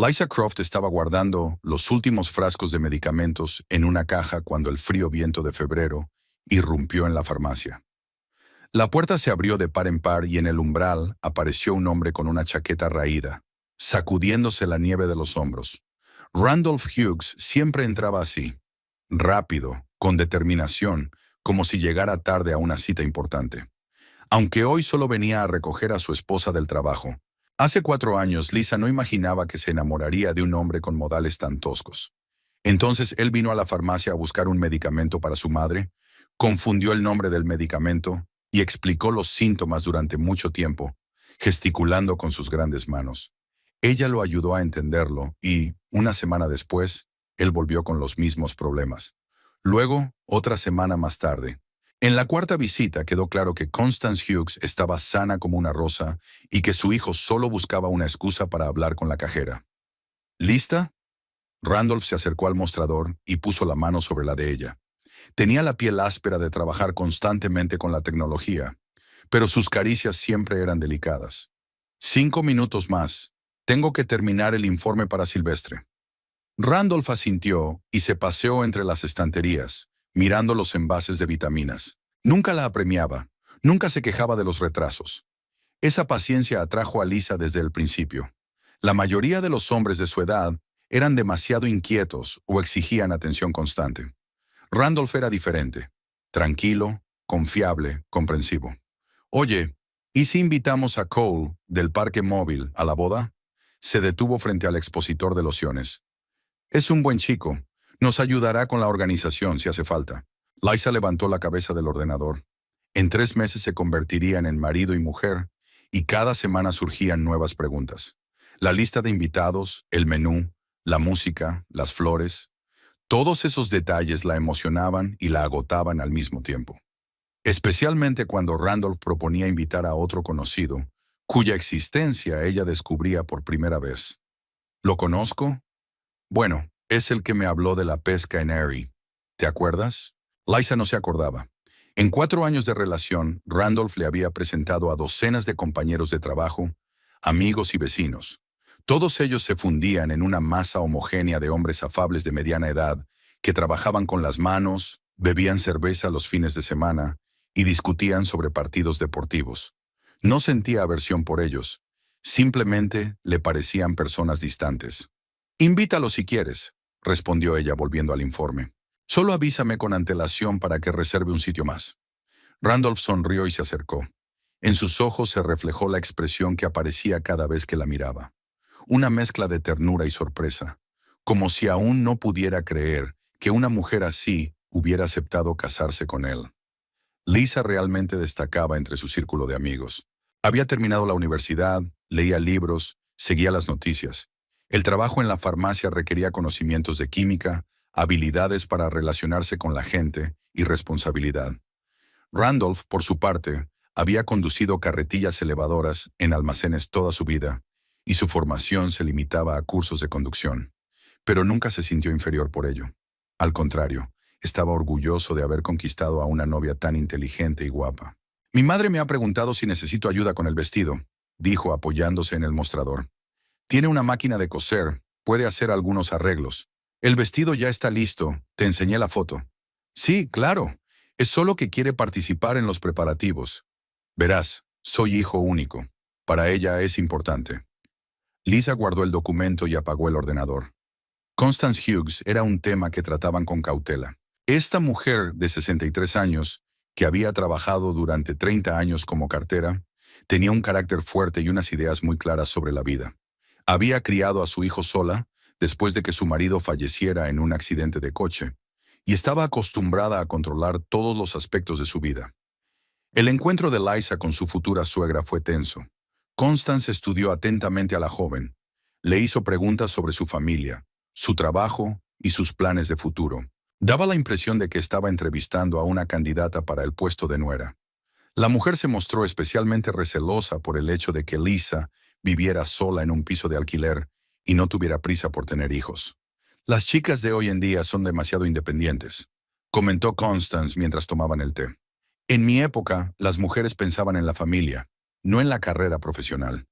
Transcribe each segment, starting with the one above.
Liza Croft estaba guardando los últimos frascos de medicamentos en una caja cuando el frío viento de febrero irrumpió en la farmacia. La puerta se abrió de par en par y en el umbral apareció un hombre con una chaqueta raída, sacudiéndose la nieve de los hombros. Randolph Hughes siempre entraba así, rápido, con determinación, como si llegara tarde a una cita importante. Aunque hoy solo venía a recoger a su esposa del trabajo. Hace 4 años, Lisa no imaginaba que se enamoraría de un hombre con modales tan toscos. Entonces él vino a la farmacia a buscar un medicamento para su madre, confundió el nombre del medicamento y explicó los síntomas durante mucho tiempo, gesticulando con sus grandes manos. Ella lo ayudó a entenderlo y, una semana después, él volvió con los mismos problemas. Luego, otra semana más tarde. En la cuarta visita quedó claro que Constance Hughes estaba sana como una rosa y que su hijo solo buscaba una excusa para hablar con la cajera. ¿Lista? Randolph se acercó al mostrador y puso la mano sobre la de ella. Tenía la piel áspera de trabajar constantemente con la tecnología, pero sus caricias siempre eran delicadas. 5 minutos más. Tengo que terminar el informe para Silvestre. Randolph asintió y se paseó entre las estanterías, mirando los envases de vitaminas. Nunca la apremiaba, nunca se quejaba de los retrasos. Esa paciencia atrajo a Lisa desde el principio. La mayoría de los hombres de su edad eran demasiado inquietos o exigían atención constante. Randolph era diferente, tranquilo, confiable, comprensivo. Oye, ¿y si invitamos a Cole, del parque móvil, a la boda? Se detuvo frente al expositor de lociones. Es un buen chico. Nos ayudará con la organización si hace falta. Liza levantó la cabeza del ordenador. En 3 meses se convertirían en marido y mujer, y cada semana surgían nuevas preguntas. La lista de invitados, el menú, la música, las flores. Todos esos detalles la emocionaban y la agotaban al mismo tiempo. Especialmente cuando Randolph proponía invitar a otro conocido, cuya existencia ella descubría por primera vez. ¿Lo conozco? Bueno, es el que me habló de la pesca en Erie. ¿Te acuerdas? Liza no se acordaba. En 4 años de relación, Randolph le había presentado a docenas de compañeros de trabajo, amigos y vecinos. Todos ellos se fundían en una masa homogénea de hombres afables de mediana edad que trabajaban con las manos, bebían cerveza los fines de semana y discutían sobre partidos deportivos. No sentía aversión por ellos, simplemente le parecían personas distantes. «Invítalo si quieres», respondió ella volviendo al informe. «Solo avísame con antelación para que reserve un sitio más». Randolph sonrió y se acercó. En sus ojos se reflejó la expresión que aparecía cada vez que la miraba. Una mezcla de ternura y sorpresa, como si aún no pudiera creer que una mujer así hubiera aceptado casarse con él. Lisa realmente destacaba entre su círculo de amigos. Había terminado la universidad, leía libros, seguía las noticias. El trabajo en la farmacia requería conocimientos de química, habilidades para relacionarse con la gente y responsabilidad. Randolph, por su parte, había conducido carretillas elevadoras en almacenes toda su vida, y su formación se limitaba a cursos de conducción. Pero nunca se sintió inferior por ello. Al contrario, estaba orgulloso de haber conquistado a una novia tan inteligente y guapa. «Mi madre me ha preguntado si necesito ayuda con el vestido», dijo apoyándose en el mostrador. «Tiene una máquina de coser, puede hacer algunos arreglos. El vestido ya está listo, te enseñé la foto». «Sí, claro, es solo que quiere participar en los preparativos. Verás, soy hijo único. Para ella es importante». Lisa guardó el documento y apagó el ordenador. Constance Hughes era un tema que trataban con cautela. Esta mujer de 63 años, que había trabajado durante 30 años como cartera, tenía un carácter fuerte y unas ideas muy claras sobre la vida. Había criado a su hijo sola después de que su marido falleciera en un accidente de coche, y estaba acostumbrada a controlar todos los aspectos de su vida. El encuentro de Liza con su futura suegra fue tenso. Constance estudió atentamente a la joven. Le hizo preguntas sobre su familia, su trabajo y sus planes de futuro. Daba la impresión de que estaba entrevistando a una candidata para el puesto de nuera. La mujer se mostró especialmente recelosa por el hecho de que Lisa viviera sola en un piso de alquiler y no tuviera prisa por tener hijos. «Las chicas de hoy en día son demasiado independientes», comentó Constance mientras tomaban el té. «En mi época, las mujeres pensaban en la familia, no en la carrera profesional».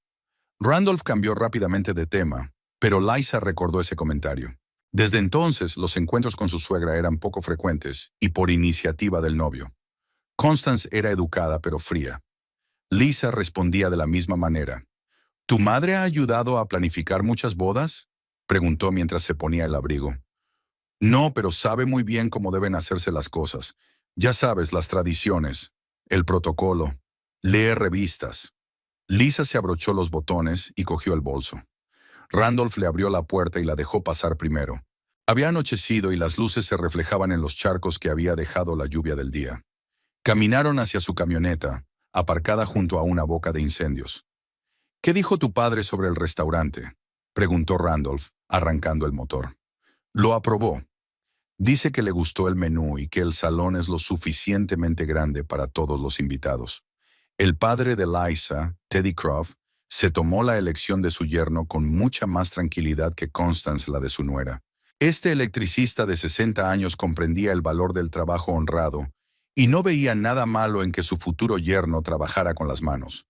Randolph cambió rápidamente de tema, Pero Liza recordó ese comentario. Desde entonces, los encuentros con su suegra eran poco frecuentes y por iniciativa del novio. Constance era educada pero fría. Lisa respondía de la misma manera. ¿Tu madre ha ayudado a planificar muchas bodas?, preguntó mientras se ponía el abrigo. No, pero sabe muy bien cómo deben hacerse las cosas. Ya sabes, las tradiciones, el protocolo. Lee revistas. Lisa se abrochó los botones y cogió el bolso. Randolph le abrió la puerta y la dejó pasar primero. Había anochecido y las luces se reflejaban en los charcos que había dejado la lluvia del día. Caminaron hacia su camioneta, aparcada junto a una boca de incendios. ¿Qué dijo tu padre sobre el restaurante?, preguntó Randolph, arrancando el motor. Lo aprobó. Dice que le gustó el menú y que el salón es lo suficientemente grande para todos los invitados. El padre de Liza, Teddy Croft, se tomó la elección de su yerno con mucha más tranquilidad que Constance la de su nuera. Este electricista de 60 años comprendía el valor del trabajo honrado y no veía nada malo en que su futuro yerno trabajara con las manos.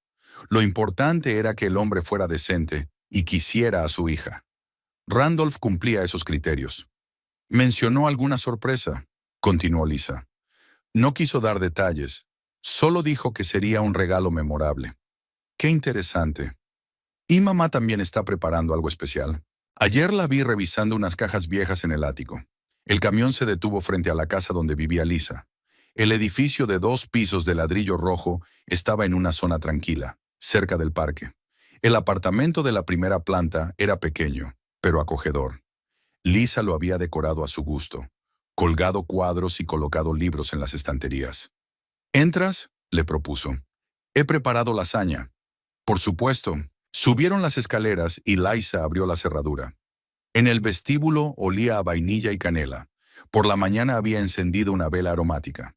Lo importante era que el hombre fuera decente y quisiera a su hija. Randolph cumplía esos criterios. Mencionó alguna sorpresa, continuó Lisa. No quiso dar detalles, solo dijo que sería un regalo memorable. Qué interesante. Y mamá también está preparando algo especial. Ayer la vi revisando unas cajas viejas en el ático. El camión se detuvo frente a la casa donde vivía Lisa. El edificio de 2 pisos de ladrillo rojo estaba en una zona tranquila, cerca del parque. El apartamento de la primera planta era pequeño, pero acogedor. Lisa lo había decorado a su gusto, colgado cuadros y colocado libros en las estanterías. ¿Entras?, le propuso. He preparado lasaña. Por supuesto. Subieron las escaleras y Liza abrió la cerradura. En el vestíbulo olía a vainilla y canela. Por la mañana había encendido una vela aromática.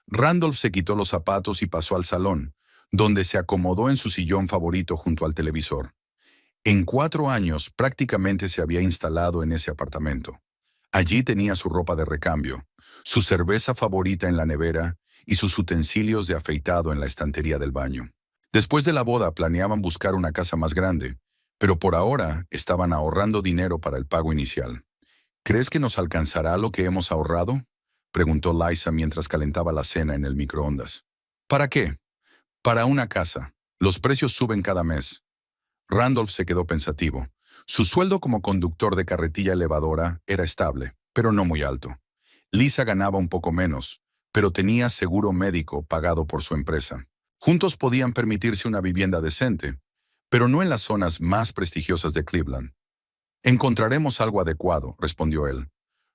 Randolph se quitó los zapatos y pasó al salón, donde se acomodó en su sillón favorito junto al televisor. En 4 años prácticamente se había instalado en ese apartamento. Allí tenía su ropa de recambio, su cerveza favorita en la nevera y sus utensilios de afeitado en la estantería del baño. Después de la boda planeaban buscar una casa más grande, pero por ahora estaban ahorrando dinero para el pago inicial. ¿Crees que nos alcanzará lo que hemos ahorrado?, preguntó Liza mientras calentaba la cena en el microondas. ¿Para qué? Para una casa. Los precios suben cada mes. Randolph se quedó pensativo. Su sueldo como conductor de carretilla elevadora era estable, pero no muy alto. Lisa ganaba un poco menos, pero tenía seguro médico pagado por su empresa. Juntos podían permitirse una vivienda decente, pero no en las zonas más prestigiosas de Cleveland. Encontraremos algo adecuado, respondió él.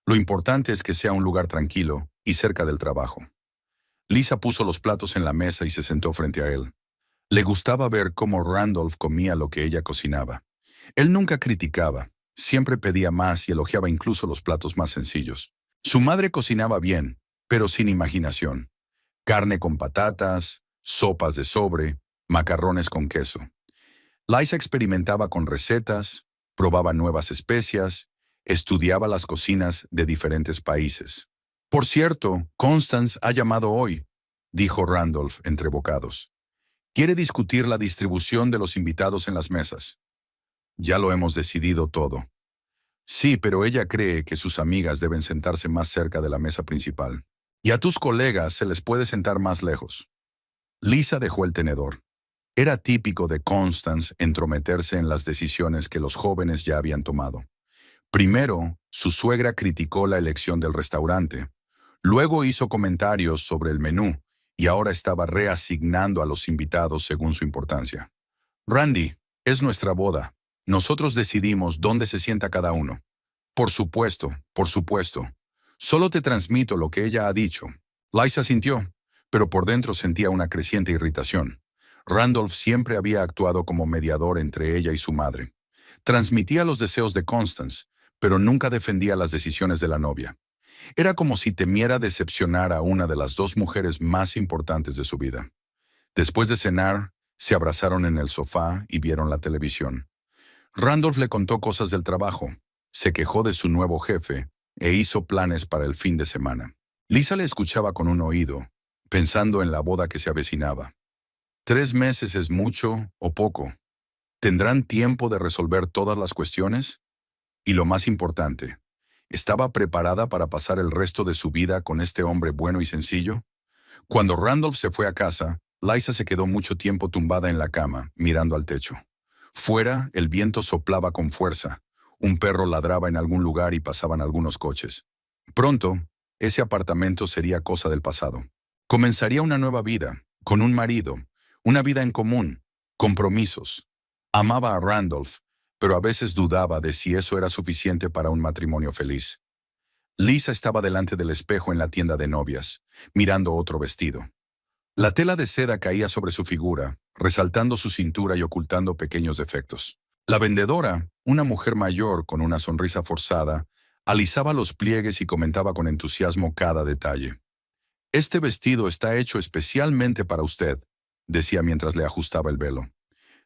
Lo importante es que sea un lugar tranquilo y cerca del trabajo. Lisa puso los platos en la mesa y se sentó frente a él. Le gustaba ver cómo Randolph comía lo que ella cocinaba. Él nunca criticaba, siempre pedía más y elogiaba incluso los platos más sencillos. Su madre cocinaba bien, pero sin imaginación. Carne con patatas, sopas de sobre, macarrones con queso. Liza experimentaba con recetas, probaba nuevas especias, estudiaba las cocinas de diferentes países. Por cierto, Constance ha llamado hoy, dijo Randolph entre bocados. Quiere discutir la distribución de los invitados en las mesas. Ya lo hemos decidido todo. Sí, pero ella cree que sus amigas deben sentarse más cerca de la mesa principal. Y a tus colegas se les puede sentar más lejos. Lisa dejó el tenedor. Era típico de Constance entrometerse en las decisiones que los jóvenes ya habían tomado. Primero, su suegra criticó la elección del restaurante. Luego hizo comentarios sobre el menú y ahora estaba reasignando a los invitados según su importancia. Randy, es nuestra boda. Nosotros decidimos dónde se sienta cada uno. Por supuesto, por supuesto. Solo te transmito lo que ella ha dicho. Liza sintió, pero por dentro sentía una creciente irritación. Randolph siempre había actuado como mediador entre ella y su madre. Transmitía los deseos de Constance, pero nunca defendía las decisiones de la novia. Era como si temiera decepcionar a una de las 2 mujeres más importantes de su vida. Después de cenar, se abrazaron en el sofá y vieron la televisión. Randolph le contó cosas del trabajo, se quejó de su nuevo jefe e hizo planes para el fin de semana. Lisa le escuchaba con un oído, pensando en la boda que se avecinaba. 3 meses es mucho o poco. ¿Tendrán tiempo de resolver todas las cuestiones? Y lo más importante, ¿estaba preparada para pasar el resto de su vida con este hombre bueno y sencillo? Cuando Randolph se fue a casa, Liza se quedó mucho tiempo tumbada en la cama, mirando al techo. Fuera, el viento soplaba con fuerza. Un perro ladraba en algún lugar y pasaban algunos coches. Pronto, ese apartamento sería cosa del pasado. Comenzaría una nueva vida, con un marido, una vida en común, compromisos. Amaba a Randolph, pero a veces dudaba de si eso era suficiente para un matrimonio feliz. Lisa estaba delante del espejo en la tienda de novias, mirando otro vestido. La tela de seda caía sobre su figura, resaltando su cintura y ocultando pequeños defectos. La vendedora, una mujer mayor con una sonrisa forzada, alisaba los pliegues y comentaba con entusiasmo cada detalle. «Este vestido está hecho especialmente para usted», decía mientras le ajustaba el velo.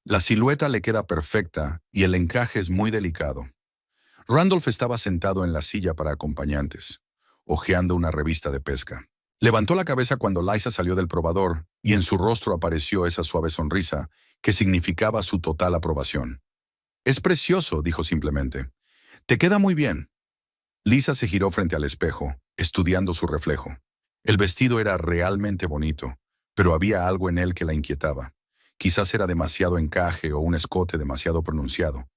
«La silueta le queda perfecta y el encaje es muy delicado». Randolph estaba sentado en la silla para acompañantes, hojeando una revista de pesca. Levantó la cabeza cuando Liza salió del probador y en su rostro apareció esa suave sonrisa que significaba su total aprobación. «Es precioso», dijo simplemente. «Te queda muy bien». Lisa se giró frente al espejo, estudiando su reflejo. El vestido era realmente bonito, pero había algo en él que la inquietaba. Quizás era demasiado encaje o un escote demasiado pronunciado.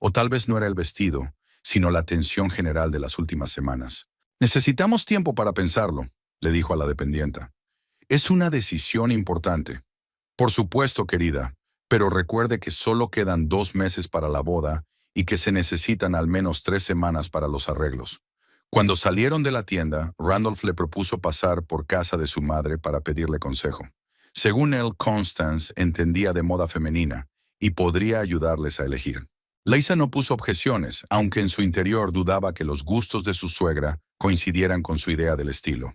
O tal vez no era el vestido, sino la tensión general de las últimas semanas. «Necesitamos tiempo para pensarlo», le dijo a la dependienta. «Es una decisión importante». «Por supuesto, querida, pero recuerde que solo quedan 2 meses para la boda y que se necesitan al menos 3 semanas para los arreglos». Cuando salieron de la tienda, Randolph le propuso pasar por casa de su madre para pedirle consejo. Según él, Constance entendía de moda femenina y podría ayudarles a elegir. Liza no puso objeciones, aunque en su interior dudaba que los gustos de su suegra coincidieran con su idea del estilo.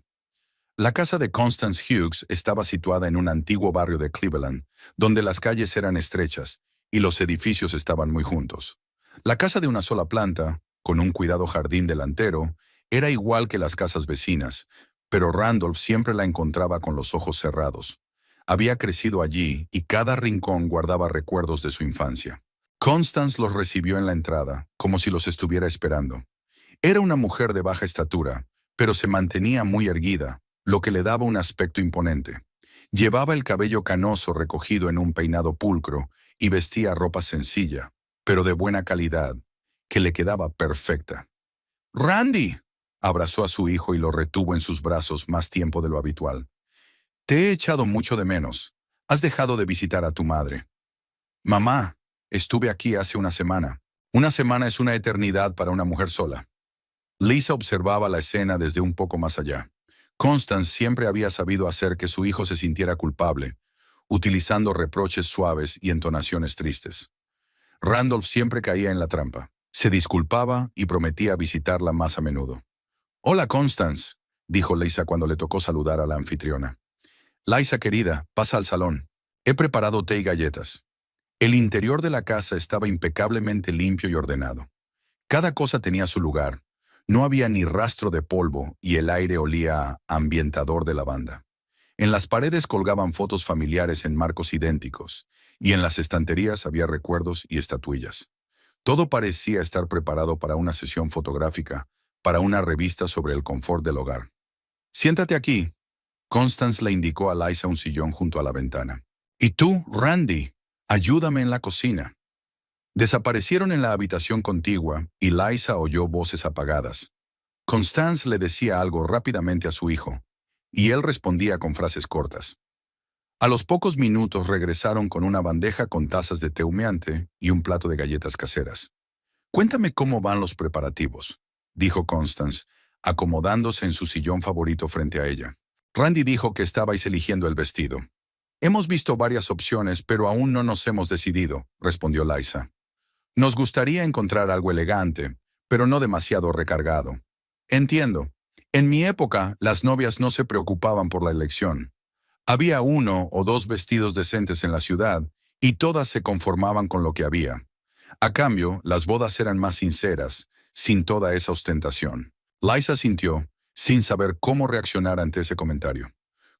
La casa de Constance Hughes estaba situada en un antiguo barrio de Cleveland, donde las calles eran estrechas y los edificios estaban muy juntos. La casa de una sola planta, con un cuidado jardín delantero, era igual que las casas vecinas, pero Randolph siempre la encontraba con los ojos cerrados. Había crecido allí y cada rincón guardaba recuerdos de su infancia. Constance los recibió en la entrada, como si los estuviera esperando. Era una mujer de baja estatura, pero se mantenía muy erguida, lo que le daba un aspecto imponente. Llevaba el cabello canoso recogido en un peinado pulcro y vestía ropa sencilla, pero de buena calidad, que le quedaba perfecta. «¡Randy!», abrazó a su hijo y lo retuvo en sus brazos más tiempo de lo habitual. «Te he echado mucho de menos. Has dejado de visitar a tu madre». «Mamá, estuve aquí hace una semana. Una semana es una eternidad para una mujer sola». Lisa observaba la escena desde un poco más allá. Constance siempre había sabido hacer que su hijo se sintiera culpable, utilizando reproches suaves y entonaciones tristes. Randolph siempre caía en la trampa. Se disculpaba y prometía visitarla más a menudo. «Hola, Constance», dijo Lisa cuando le tocó saludar a la anfitriona. «Liza, querida, pasa al salón. He preparado té y galletas». El interior de la casa estaba impecablemente limpio y ordenado. Cada cosa tenía su lugar. No había ni rastro de polvo y el aire olía a ambientador de lavanda. En las paredes colgaban fotos familiares en marcos idénticos, y en las estanterías había recuerdos y estatuillas. Todo parecía estar preparado para una sesión fotográfica, para una revista sobre el confort del hogar. «Siéntate aquí». Constance le indicó a Liza un sillón junto a la ventana. «Y tú, Randy, ayúdame en la cocina». Desaparecieron en la habitación contigua y Liza oyó voces apagadas. Constance le decía algo rápidamente a su hijo, y él respondía con frases cortas. A los pocos minutos regresaron con una bandeja con tazas de té humeante y un plato de galletas caseras. «Cuéntame cómo van los preparativos», dijo Constance, acomodándose en su sillón favorito frente a ella. Randy dijo que estabais eligiendo el vestido. «Hemos visto varias opciones, pero aún no nos hemos decidido», respondió Liza. «Nos gustaría encontrar algo elegante, pero no demasiado recargado». «Entiendo. En mi época, las novias no se preocupaban por la elección. Había 1 o 2 vestidos decentes en la ciudad, y todas se conformaban con lo que había. A cambio, las bodas eran más sinceras, sin toda esa ostentación». Liza sintió, sin saber cómo reaccionar ante ese comentario.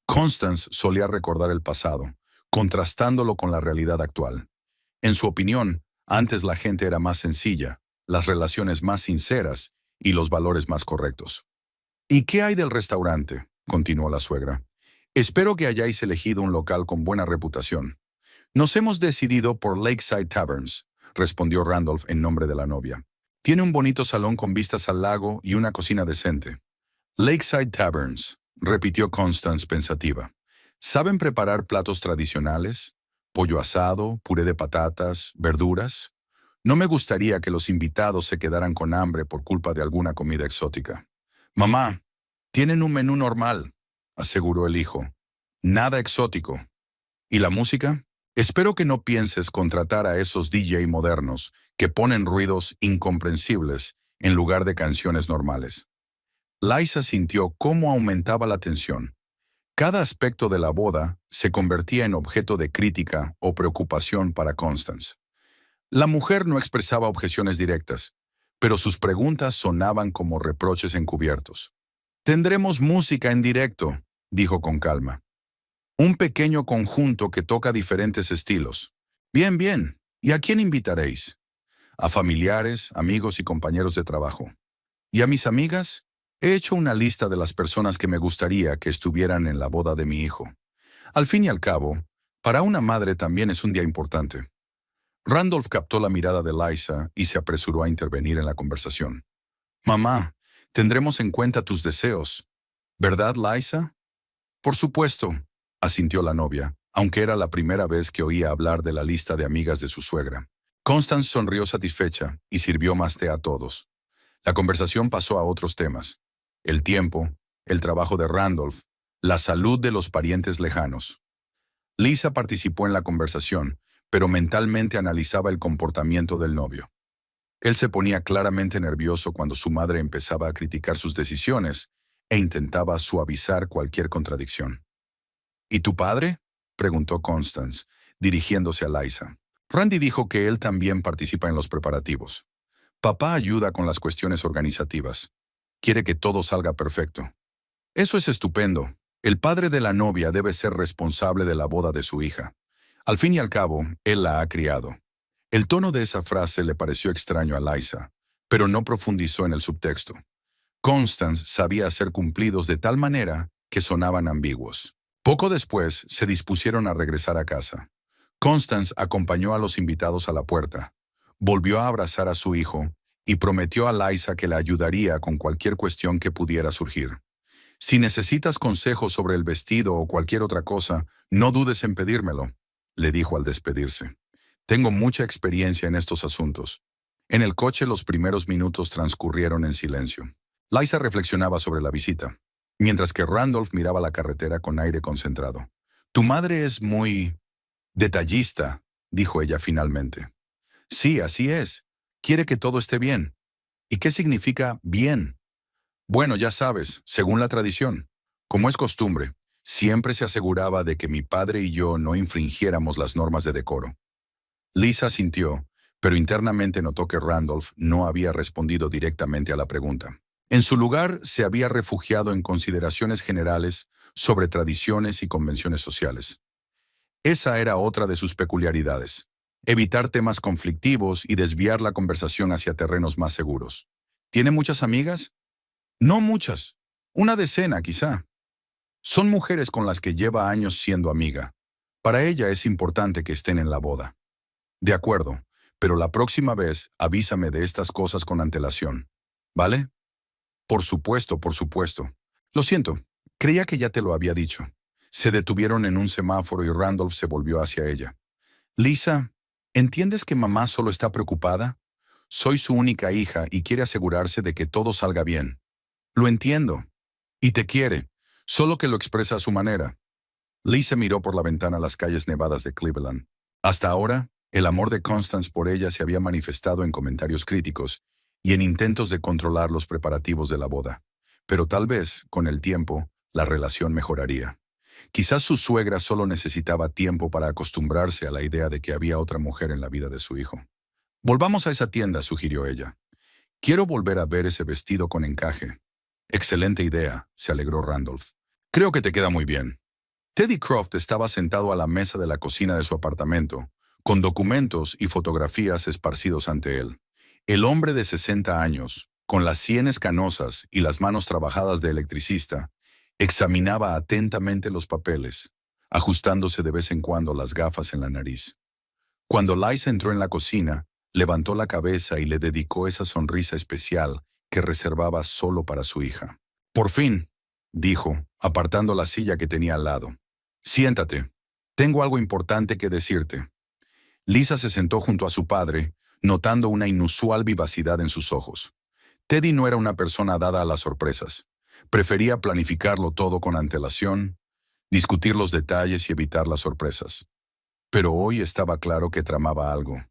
Constance solía recordar el pasado, contrastándolo con la realidad actual. En su opinión, antes la gente era más sencilla, las relaciones más sinceras y los valores más correctos. ¿Y qué hay del restaurante?, continuó la suegra. Espero que hayáis elegido un local con buena reputación. Nos hemos decidido por Lakeside Taverns, respondió Randolph en nombre de la novia. Tiene un bonito salón con vistas al lago y una cocina decente. Lakeside Taverns, repitió Constance pensativa. ¿Saben preparar platos tradicionales? ¿Pollo asado, puré de patatas, verduras? No me gustaría que los invitados se quedaran con hambre por culpa de alguna comida exótica. Mamá, tienen un menú normal, aseguró el hijo. Nada exótico. ¿Y la música? Espero que no pienses contratar a esos DJ modernos que ponen ruidos incomprensibles en lugar de canciones normales. Liza sintió cómo aumentaba la tensión. Cada aspecto de la boda se convertía en objeto de crítica o preocupación para Constance. La mujer no expresaba objeciones directas, pero sus preguntas sonaban como reproches encubiertos. «Tendremos música en directo», dijo con calma. «Un pequeño conjunto que toca diferentes estilos. Bien, bien. ¿Y a quién invitaréis?» «A familiares, amigos y compañeros de trabajo. ¿Y a mis amigas?» «He hecho una lista de las personas que me gustaría que estuvieran en la boda de mi hijo. Al fin y al cabo, para una madre también es un día importante». Randolph captó la mirada de Liza y se apresuró a intervenir en la conversación. «Mamá, tendremos en cuenta tus deseos. ¿Verdad, Liza?» «Por supuesto», asintió la novia, aunque era la primera vez que oía hablar de la lista de amigas de su suegra. Constance sonrió satisfecha y sirvió más té a todos. La conversación pasó a otros temas. El tiempo, el trabajo de Randolph, la salud de los parientes lejanos. Liza participó en la conversación, pero mentalmente analizaba el comportamiento del novio. Él se ponía claramente nervioso cuando su madre empezaba a criticar sus decisiones e intentaba suavizar cualquier contradicción. «¿Y tu padre?», preguntó Constance, dirigiéndose a Liza. Randy dijo que él también participa en los preparativos. «Papá ayuda con las cuestiones organizativas. Quiere que todo salga perfecto». «Eso es estupendo. El padre de la novia debe ser responsable de la boda de su hija. Al fin y al cabo, él la ha criado». El tono de esa frase le pareció extraño a Liza, pero no profundizó en el subtexto. Constance sabía hacer cumplidos de tal manera que sonaban ambiguos. Poco después, se dispusieron a regresar a casa. Constance acompañó a los invitados a la puerta, volvió a abrazar a su hijo y prometió a Liza que la ayudaría con cualquier cuestión que pudiera surgir. «Si necesitas consejos sobre el vestido o cualquier otra cosa, no dudes en pedírmelo», le dijo al despedirse. «Tengo mucha experiencia en estos asuntos». En el coche los primeros minutos transcurrieron en silencio. Liza reflexionaba sobre la visita, mientras que Randolph miraba la carretera con aire concentrado. «Tu madre es muy detallista», dijo ella finalmente. «Sí, así es. Quiere que todo esté bien». «¿Y qué significa bien?» «Bueno, ya sabes, según la tradición. Como es costumbre, siempre se aseguraba de que mi padre y yo no infringiéramos las normas de decoro». Liza asintió, pero internamente notó que Randolph no había respondido directamente a la pregunta. En su lugar, se había refugiado en consideraciones generales sobre tradiciones y convenciones sociales. Esa era otra de sus peculiaridades: evitar temas conflictivos y desviar la conversación hacia terrenos más seguros. ¿Tiene muchas amigas? No muchas. Una decena, quizá. Son mujeres con las que lleva años siendo amiga. Para ella es importante que estén en la boda. De acuerdo, pero la próxima vez avísame de estas cosas con antelación. ¿Vale? Por supuesto, por supuesto. Lo siento, creía que ya te lo había dicho. Se detuvieron en un semáforo y Randolph se volvió hacia ella. Liza, ¿entiendes que mamá solo está preocupada? Soy su única hija y quiere asegurarse de que todo salga bien. Lo entiendo. Y te quiere, solo que lo expresa a su manera. Liza miró por la ventana las calles nevadas de Cleveland. Hasta ahora, el amor de Constance por ella se había manifestado en comentarios críticos y en intentos de controlar los preparativos de la boda. Pero tal vez, con el tiempo, la relación mejoraría. Quizás su suegra solo necesitaba tiempo para acostumbrarse a la idea de que había otra mujer en la vida de su hijo. «Volvamos a esa tienda», sugirió ella. «Quiero volver a ver ese vestido con encaje». «Excelente idea», se alegró Randolph. «Creo que te queda muy bien». Teddy Croft estaba sentado a la mesa de la cocina de su apartamento, con documentos y fotografías esparcidos ante él. El hombre de 60 años, con las sienes canosas y las manos trabajadas de electricista, examinaba atentamente los papeles, ajustándose de vez en cuando las gafas en la nariz. Cuando Liza entró en la cocina, levantó la cabeza y le dedicó esa sonrisa especial que reservaba solo para su hija. «Por fin», dijo, apartando la silla que tenía al lado. «Siéntate. Tengo algo importante que decirte». Liza se sentó junto a su padre, notando una inusual vivacidad en sus ojos. Teddy no era una persona dada a las sorpresas. Prefería planificarlo todo con antelación, discutir los detalles y evitar las sorpresas. Pero hoy estaba claro que tramaba algo.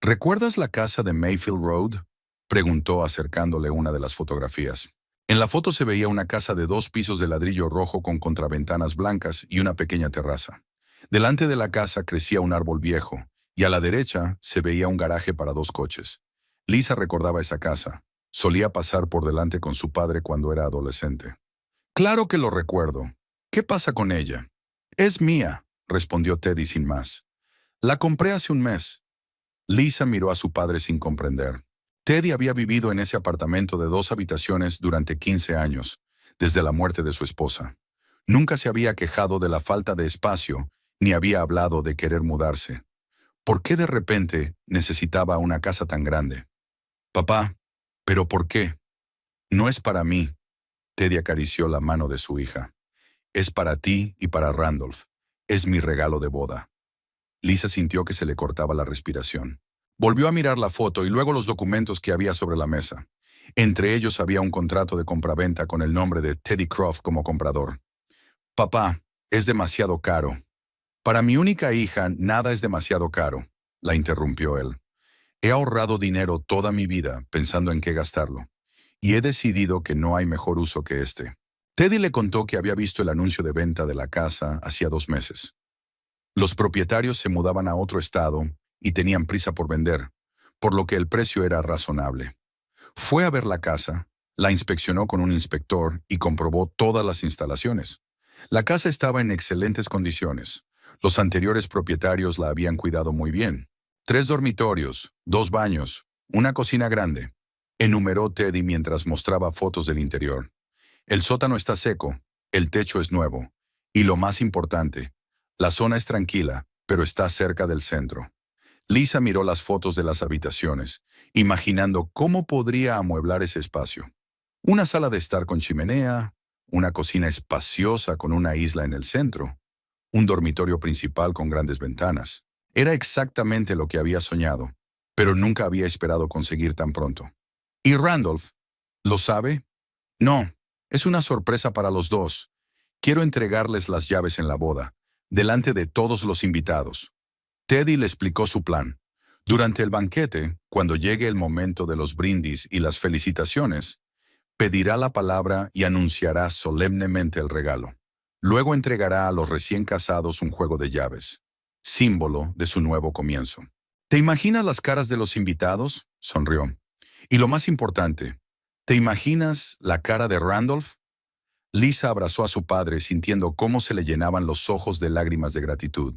«¿Recuerdas la casa de Mayfield Road?», preguntó acercándole una de las fotografías. En la foto se veía una casa de 2 pisos de ladrillo rojo con contraventanas blancas y una pequeña terraza. Delante de la casa crecía un árbol viejo, y a la derecha se veía un garaje para 2 coches. Liza recordaba esa casa. Solía pasar por delante con su padre cuando era adolescente. «Claro que lo recuerdo. ¿Qué pasa con ella?» «Es mía», respondió Teddy sin más. «La compré hace un mes». Liza miró a su padre sin comprender. Teddy había vivido en ese apartamento de 2 habitaciones durante 15 años, desde la muerte de su esposa. Nunca se había quejado de la falta de espacio, ni había hablado de querer mudarse. ¿Por qué de repente necesitaba una casa tan grande? «Papá, ¿pero por qué?» «No es para mí». Teddy acarició la mano de su hija. «Es para ti y para Randolph. Es mi regalo de boda». Liza sintió que se le cortaba la respiración. Volvió a mirar la foto y luego los documentos que había sobre la mesa. Entre ellos había un contrato de compraventa con el nombre de Teddy Croft como comprador. «Papá, es demasiado caro». «Para mi única hija, nada es demasiado caro», la interrumpió él. «He ahorrado dinero toda mi vida pensando en qué gastarlo, y he decidido que no hay mejor uso que este». Teddy le contó que había visto el anuncio de venta de la casa hacía 2 meses. Los propietarios se mudaban a otro estado y tenían prisa por vender, por lo que el precio era razonable. Fue a ver la casa, la inspeccionó con un inspector y comprobó todas las instalaciones. La casa estaba en excelentes condiciones. Los anteriores propietarios la habían cuidado muy bien. 3 dormitorios, 2 baños, una cocina grande. Enumeró Teddy mientras mostraba fotos del interior. El sótano está seco, el techo es nuevo. Y lo más importante, la zona es tranquila, pero está cerca del centro. Liza miró las fotos de las habitaciones, imaginando cómo podría amueblar ese espacio. Una sala de estar con chimenea, una cocina espaciosa con una isla en el centro, un dormitorio principal con grandes ventanas. Era exactamente lo que había soñado, pero nunca había esperado conseguir tan pronto. ¿Y Randolph? ¿Lo sabe? «No, es una sorpresa para los dos. Quiero entregarles las llaves en la boda, delante de todos los invitados». Teddy le explicó su plan. Durante el banquete, cuando llegue el momento de los brindis y las felicitaciones, pedirá la palabra y anunciará solemnemente el regalo. Luego entregará a los recién casados un juego de llaves, símbolo de su nuevo comienzo. «¿Te imaginas las caras de los invitados?», sonrió. «Y lo más importante, ¿te imaginas la cara de Randolph?». Liza abrazó a su padre sintiendo cómo se le llenaban los ojos de lágrimas de gratitud.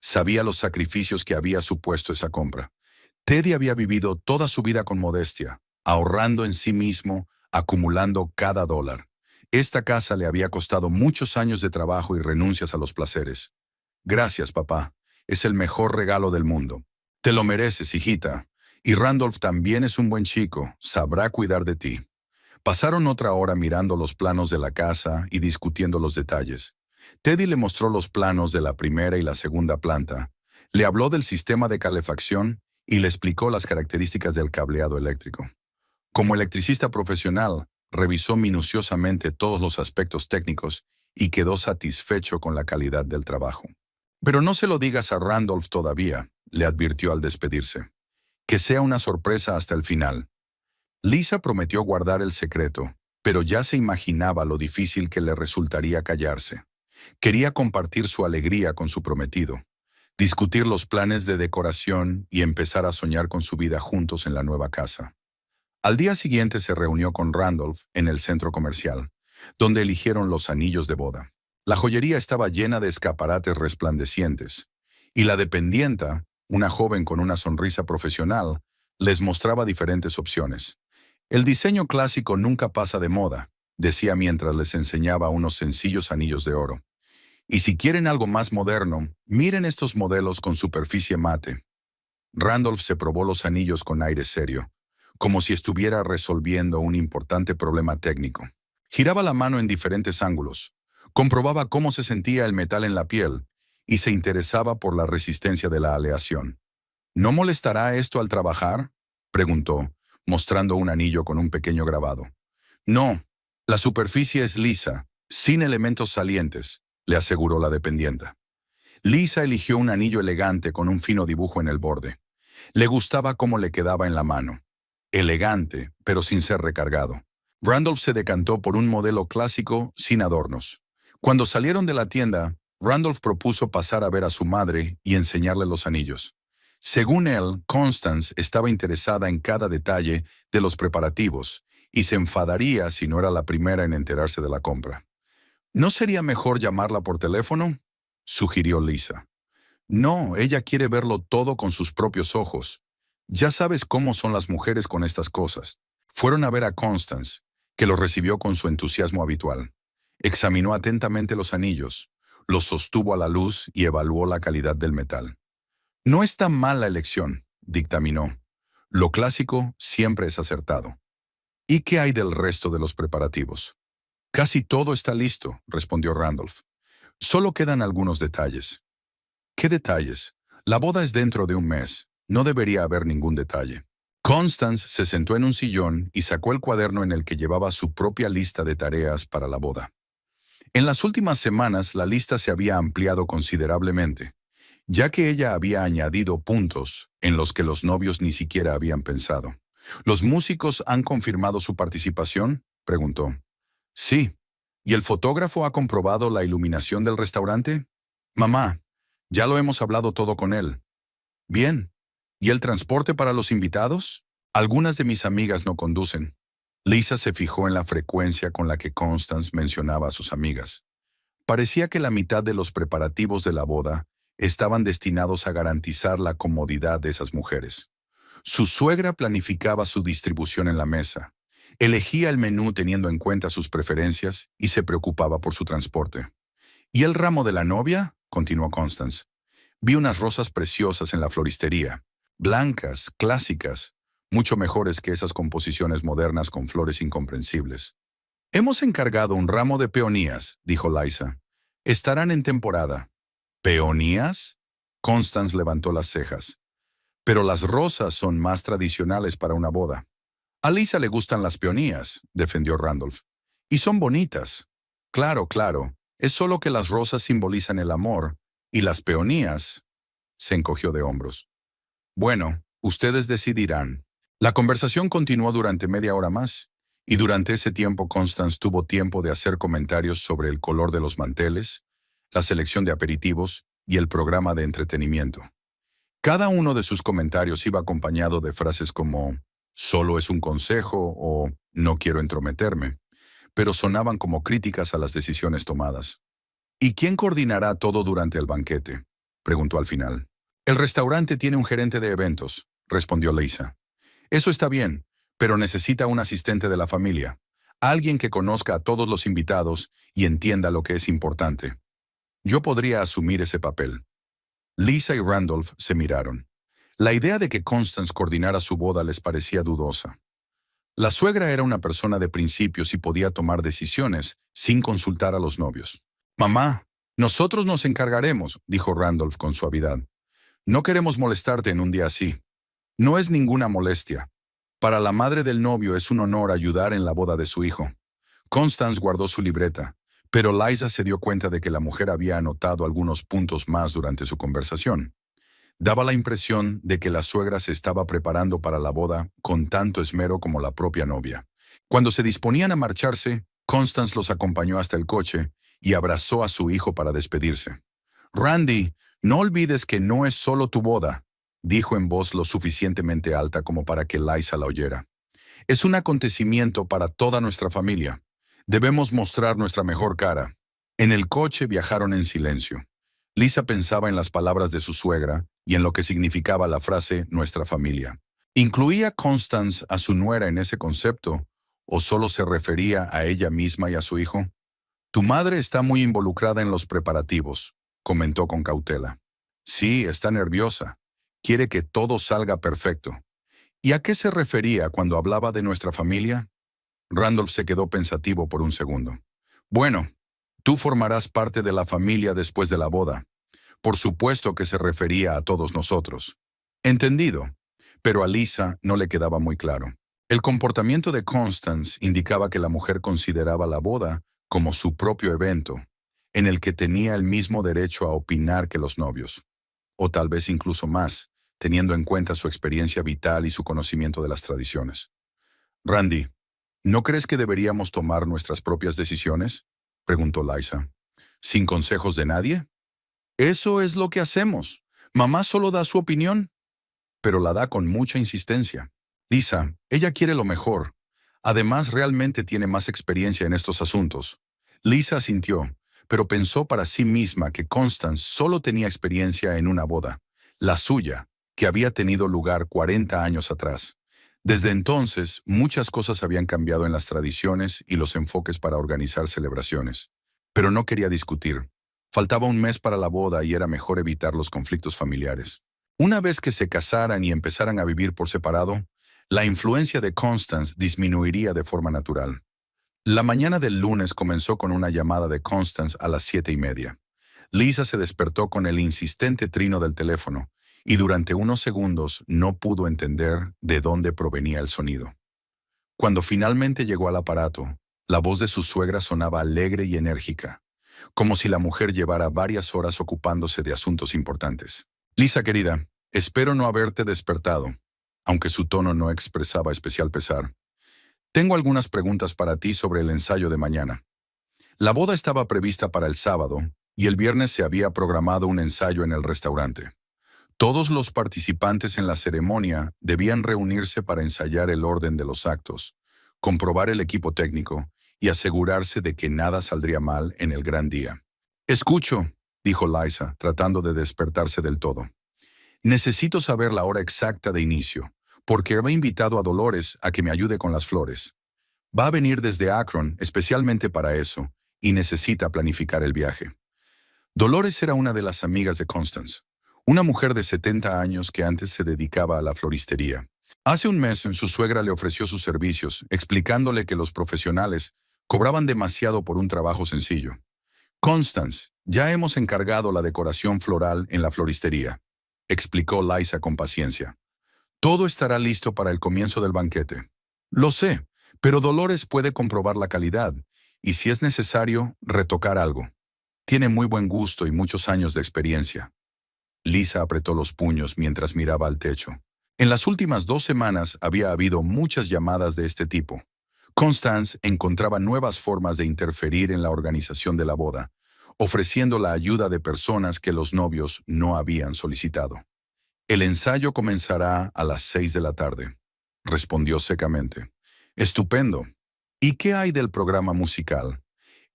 Sabía los sacrificios que había supuesto esa compra. Teddy había vivido toda su vida con modestia, ahorrando en sí mismo, acumulando cada dólar. Esta casa le había costado muchos años de trabajo y renuncias a los placeres. «Gracias, papá. Es el mejor regalo del mundo». «Te lo mereces, hijita. Y Randolph también es un buen chico. Sabrá cuidar de ti». Pasaron otra hora mirando los planos de la casa y discutiendo los detalles. Teddy le mostró los planos de la primera y la segunda planta, le habló del sistema de calefacción y le explicó las características del cableado eléctrico. Como electricista profesional, revisó minuciosamente todos los aspectos técnicos y quedó satisfecho con la calidad del trabajo. «Pero no se lo digas a Randolph todavía», le advirtió al despedirse. «Que sea una sorpresa hasta el final». Liza prometió guardar el secreto, pero ya se imaginaba lo difícil que le resultaría callarse. Quería compartir su alegría con su prometido, discutir los planes de decoración y empezar a soñar con su vida juntos en la nueva casa. Al día siguiente se reunió con Randolph en el centro comercial, donde eligieron los anillos de boda. La joyería estaba llena de escaparates resplandecientes, Y la dependienta, una joven con una sonrisa profesional, les mostraba diferentes opciones. El diseño clásico nunca pasa de moda, decía mientras les enseñaba unos sencillos anillos de oro. Y si quieren algo más moderno, miren estos modelos con superficie mate. Randolph se probó los anillos con aire serio, como si estuviera resolviendo un importante problema técnico. Giraba la mano en diferentes ángulos, comprobaba cómo se sentía el metal en la piel y se interesaba por la resistencia de la aleación. ¿No molestará esto al trabajar?, preguntó, mostrando un anillo con un pequeño grabado. No, la superficie es lisa, sin elementos salientes, le aseguró la dependienta. Lisa eligió un anillo elegante con un fino dibujo en el borde. Le gustaba cómo le quedaba en la mano. Elegante, pero sin ser recargado. Randolph se decantó por un modelo clásico sin adornos. Cuando salieron de la tienda, Randolph propuso pasar a ver a su madre y enseñarle los anillos. Según él, Constance estaba interesada en cada detalle de los preparativos y se enfadaría si no era la primera en enterarse de la compra. ¿No sería mejor llamarla por teléfono?, sugirió Lisa. No, ella quiere verlo todo con sus propios ojos. Ya sabes cómo son las mujeres con estas cosas. Fueron a ver a Constance, que los recibió con su entusiasmo habitual. Examinó atentamente los anillos, los sostuvo a la luz y evaluó la calidad del metal. No es tan mal la elección, dictaminó. Lo clásico siempre es acertado. ¿Y qué hay del resto de los preparativos? Casi todo está listo, respondió Randolph. Solo quedan algunos detalles. ¿Qué detalles? La boda es dentro de un mes. No debería haber ningún detalle. Constance se sentó en un sillón y sacó el cuaderno en el que llevaba su propia lista de tareas para la boda. En las últimas semanas la lista se había ampliado considerablemente, ya que ella había añadido puntos en los que los novios ni siquiera habían pensado. ¿Los músicos han confirmado su participación?, preguntó. Sí. ¿Y el fotógrafo ha comprobado la iluminación del restaurante? Mamá, ya lo hemos hablado todo con él. Bien. ¿Y el transporte para los invitados? Algunas de mis amigas no conducen. Lisa se fijó en la frecuencia con la que Constance mencionaba a sus amigas. Parecía que la mitad de los preparativos de la boda estaban destinados a garantizar la comodidad de esas mujeres. Su suegra planificaba su distribución en la mesa, elegía el menú teniendo en cuenta sus preferencias y se preocupaba por su transporte. ¿Y el ramo de la novia?, continuó Constance. Vi unas rosas preciosas en la floristería, blancas, clásicas, mucho mejores que esas composiciones modernas con flores incomprensibles. Hemos encargado un ramo de peonías, dijo Liza. Estarán en temporada. ¿Peonías? Constance levantó las cejas. Pero las rosas son más tradicionales para una boda. A Lisa le gustan las peonías, defendió Randolph. Y son bonitas. Claro, claro. Es solo que las rosas simbolizan el amor, y las peonías... Se encogió de hombros. Bueno, ustedes decidirán. La conversación continuó durante media hora más, y durante ese tiempo Constance tuvo tiempo de hacer comentarios sobre el color de los manteles, la selección de aperitivos y el programa de entretenimiento. Cada uno de sus comentarios iba acompañado de frases como «solo es un consejo» o «no quiero entrometerme», pero sonaban como críticas a las decisiones tomadas. ¿Y quién coordinará todo durante el banquete?, preguntó al final. El restaurante tiene un gerente de eventos, respondió Lisa. Eso está bien, pero necesita un asistente de la familia, alguien que conozca a todos los invitados y entienda lo que es importante. Yo podría asumir ese papel. Lisa y Randolph se miraron. La idea de que Constance coordinara su boda les parecía dudosa. La suegra era una persona de principios y podía tomar decisiones sin consultar a los novios. Mamá, nosotros nos encargaremos, dijo Randolph con suavidad. No queremos molestarte en un día así. No es ninguna molestia. Para la madre del novio es un honor ayudar en la boda de su hijo. Constance guardó su libreta, pero Liza se dio cuenta de que la mujer había anotado algunos puntos más durante su conversación. Daba la impresión de que la suegra se estaba preparando para la boda con tanto esmero como la propia novia. Cuando se disponían a marcharse, Constance los acompañó hasta el coche y abrazó a su hijo para despedirse. «Randy, no olvides que no es solo tu boda», dijo en voz lo suficientemente alta como para que Liza la oyera. «Es un acontecimiento para toda nuestra familia. Debemos mostrar nuestra mejor cara». En el coche viajaron en silencio. Lisa pensaba en las palabras de su suegra y en lo que significaba la frase «nuestra familia». ¿Incluía Constance a su nuera en ese concepto o solo se refería a ella misma y a su hijo? Tu madre está muy involucrada en los preparativos, comentó con cautela. Sí, está nerviosa. Quiere que todo salga perfecto. ¿Y a qué se refería cuando hablaba de nuestra familia? Randolph se quedó pensativo por un segundo. Bueno, tú formarás parte de la familia después de la boda. Por supuesto que se refería a todos nosotros. Entendido, pero a Lisa no le quedaba muy claro. El comportamiento de Constance indicaba que la mujer consideraba la boda como su propio evento, en el que tenía el mismo derecho a opinar que los novios, o tal vez incluso más, teniendo en cuenta su experiencia vital y su conocimiento de las tradiciones. Randy, ¿no crees que deberíamos tomar nuestras propias decisiones?, preguntó Liza. ¿Sin consejos de nadie? Eso es lo que hacemos. Mamá solo da su opinión, pero la da con mucha insistencia. Lisa, ella quiere lo mejor. Además, realmente tiene más experiencia en estos asuntos. Lisa asintió, pero pensó para sí misma que Constance solo tenía experiencia en una boda, la suya, que había tenido lugar 40 años atrás. Desde entonces, muchas cosas habían cambiado en las tradiciones y los enfoques para organizar celebraciones. Pero no quería discutir. Faltaba un mes para la boda y era mejor evitar los conflictos familiares. Una vez que se casaran y empezaran a vivir por separado, la influencia de Constance disminuiría de forma natural. La mañana del lunes comenzó con una llamada de Constance a las 7:30. Lisa se despertó con el insistente trino del teléfono y durante unos segundos no pudo entender de dónde provenía el sonido. Cuando finalmente llegó al aparato, la voz de su suegra sonaba alegre y enérgica, como si la mujer llevara varias horas ocupándose de asuntos importantes. Lisa, querida, espero no haberte despertado, aunque su tono no expresaba especial pesar. Tengo algunas preguntas para ti sobre el ensayo de mañana. La boda estaba prevista para el sábado y el viernes se había programado un ensayo en el restaurante. Todos los participantes en la ceremonia debían reunirse para ensayar el orden de los actos, comprobar el equipo técnico y asegurarse de que nada saldría mal en el gran día. Escucho, dijo Liza, tratando de despertarse del todo. Necesito saber la hora exacta de inicio, porque he invitado a Dolores a que me ayude con las flores. Va a venir desde Akron especialmente para eso y necesita planificar el viaje. Dolores era una de las amigas de Constance, una mujer de 70 años que antes se dedicaba a la floristería. Hace un mes su suegra le ofreció sus servicios, explicándole que los profesionales cobraban demasiado por un trabajo sencillo. Constance, ya hemos encargado la decoración floral en la floristería, explicó Liza con paciencia. Todo estará listo para el comienzo del banquete. Lo sé, pero Dolores puede comprobar la calidad y, si es necesario, retocar algo. Tiene muy buen gusto y muchos años de experiencia. Lisa apretó los puños mientras miraba al techo. En las últimas 2 semanas había habido muchas llamadas de este tipo. Constance encontraba nuevas formas de interferir en la organización de la boda, ofreciendo la ayuda de personas que los novios no habían solicitado. El ensayo comenzará a las 6 de la tarde, respondió secamente. Estupendo. ¿Y qué hay del programa musical?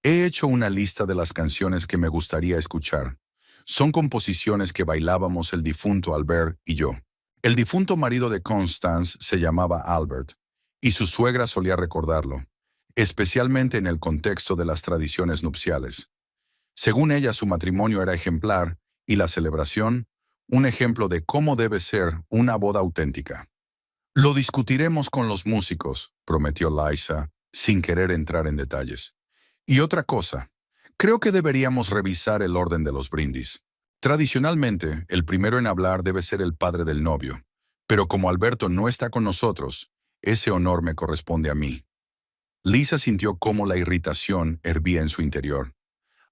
He hecho una lista de las canciones que me gustaría escuchar. Son composiciones que bailábamos el difunto Albert y yo. El difunto marido de Constance se llamaba Albert, y su suegra solía recordarlo, especialmente en el contexto de las tradiciones nupciales. Según ella, su matrimonio era ejemplar y la celebración, un ejemplo de cómo debe ser una boda auténtica. Lo discutiremos con los músicos, prometió Liza, sin querer entrar en detalles. Y otra cosa, creo que deberíamos revisar el orden de los brindis. Tradicionalmente, el primero en hablar debe ser el padre del novio, pero como Alberto no está con nosotros, ese honor me corresponde a mí. Lisa sintió cómo la irritación hervía en su interior.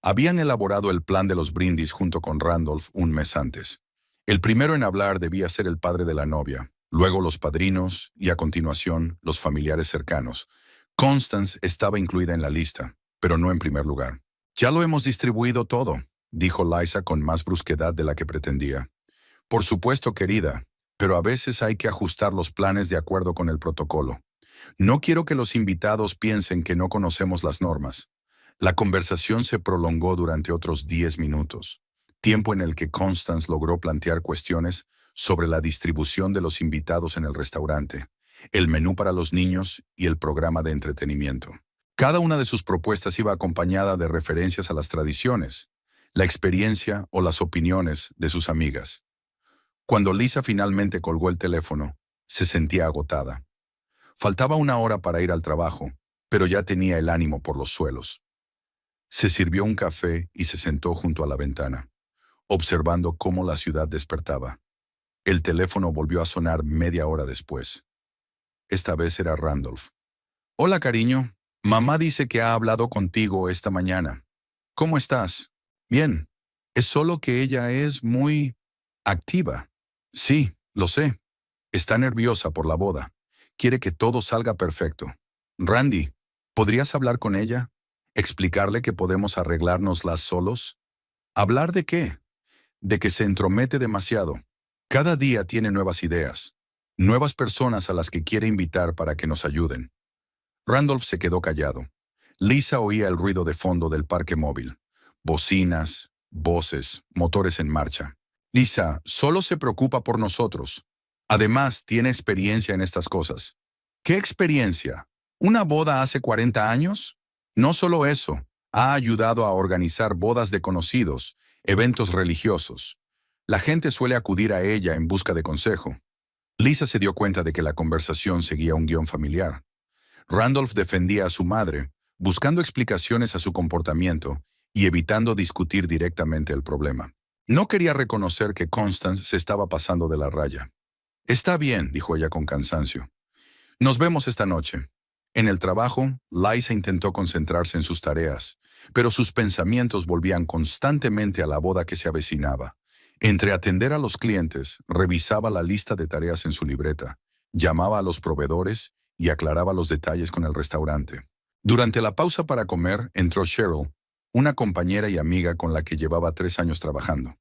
Habían elaborado el plan de los brindis junto con Randolph un mes antes. El primero en hablar debía ser el padre de la novia, luego los padrinos y a continuación los familiares cercanos. Constance estaba incluida en la lista, pero no en primer lugar. Ya lo hemos distribuido todo, dijo Liza con más brusquedad de la que pretendía. Por supuesto, querida, pero a veces hay que ajustar los planes de acuerdo con el protocolo. No quiero que los invitados piensen que no conocemos las normas. La conversación se prolongó durante otros 10 minutos. tiempo en el que Constance logró plantear cuestiones sobre la distribución de los invitados en el restaurante, el menú para los niños y el programa de entretenimiento. Cada una de sus propuestas iba acompañada de referencias a las tradiciones, la experiencia o las opiniones de sus amigas. Cuando Lisa finalmente colgó el teléfono, se sentía agotada. Faltaba una hora para ir al trabajo, pero ya tenía el ánimo por los suelos. Se sirvió un café y se sentó junto a la ventana, observando cómo la ciudad despertaba. El teléfono volvió a sonar media hora después. Esta vez era Randolph. Hola, cariño. Mamá dice que ha hablado contigo esta mañana. ¿Cómo estás? Bien. Es solo que ella es muy activa. Sí, lo sé. Está nerviosa por la boda. Quiere que todo salga perfecto. Randy, ¿podrías hablar con ella? ¿Explicarle que podemos arreglárnoslas solos? ¿Hablar de qué? De que se entromete demasiado. Cada día tiene nuevas ideas, nuevas personas a las que quiere invitar para que nos ayuden. Randolph se quedó callado. Lisa oía el ruido de fondo del parque móvil. Bocinas, voces, motores en marcha. Lisa solo se preocupa por nosotros. Además, tiene experiencia en estas cosas. ¿Qué experiencia? ¿Una boda hace 40 años? No solo eso, ha ayudado a organizar bodas de conocidos, eventos religiosos. La gente suele acudir a ella en busca de consejo. Lisa se dio cuenta de que la conversación seguía un guión familiar. Randolph defendía a su madre, buscando explicaciones a su comportamiento y evitando discutir directamente el problema. No quería reconocer que Constance se estaba pasando de la raya. Está bien, dijo ella con cansancio. Nos vemos esta noche. En el trabajo, Lisa intentó concentrarse en sus tareas, pero sus pensamientos volvían constantemente a la boda que se avecinaba. Entre atender a los clientes, revisaba la lista de tareas en su libreta, llamaba a los proveedores y aclaraba los detalles con el restaurante. Durante la pausa para comer, entró Cheryl, una compañera y amiga con la que llevaba 3 años trabajando.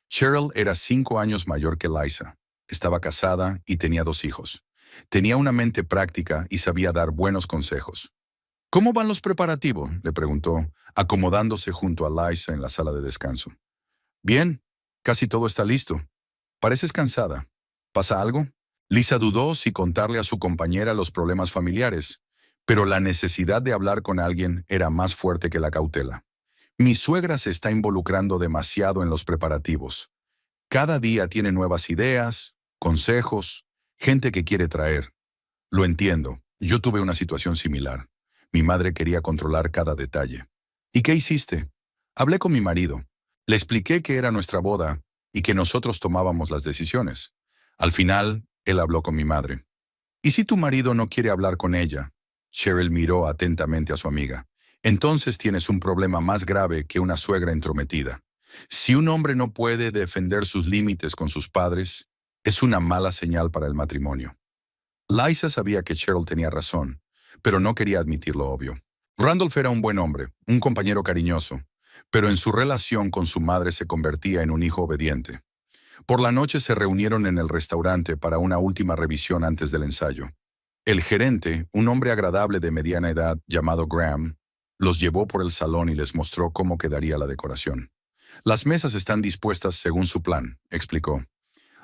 Cheryl era 5 años mayor que Lisa. Estaba casada y tenía 2 hijos. Tenía una mente práctica y sabía dar buenos consejos. ¿Cómo van los preparativos?, le preguntó, acomodándose junto a Lisa en la sala de descanso. Bien, casi todo está listo. Pareces cansada. ¿Pasa algo? Lisa dudó si contarle a su compañera los problemas familiares, pero la necesidad de hablar con alguien era más fuerte que la cautela. Mi suegra se está involucrando demasiado en los preparativos. Cada día tiene nuevas ideas, consejos, gente que quiere traer. Lo entiendo, yo tuve una situación similar. Mi madre quería controlar cada detalle. ¿Y qué hiciste? Hablé con mi marido. Le expliqué que era nuestra boda y que nosotros tomábamos las decisiones. Al final, él habló con mi madre. ¿Y si tu marido no quiere hablar con ella? Cheryl miró atentamente a su amiga. Entonces tienes un problema más grave que una suegra entrometida. Si un hombre no puede defender sus límites con sus padres, es una mala señal para el matrimonio. Lisa sabía que Cheryl tenía razón, pero no quería admitir lo obvio. Randolph era un buen hombre, un compañero cariñoso, pero en su relación con su madre se convertía en un hijo obediente. Por la noche se reunieron en el restaurante para una última revisión antes del ensayo. El gerente, un hombre agradable de mediana edad llamado Graham, los llevó por el salón y les mostró cómo quedaría la decoración. Las mesas están dispuestas según su plan, explicó.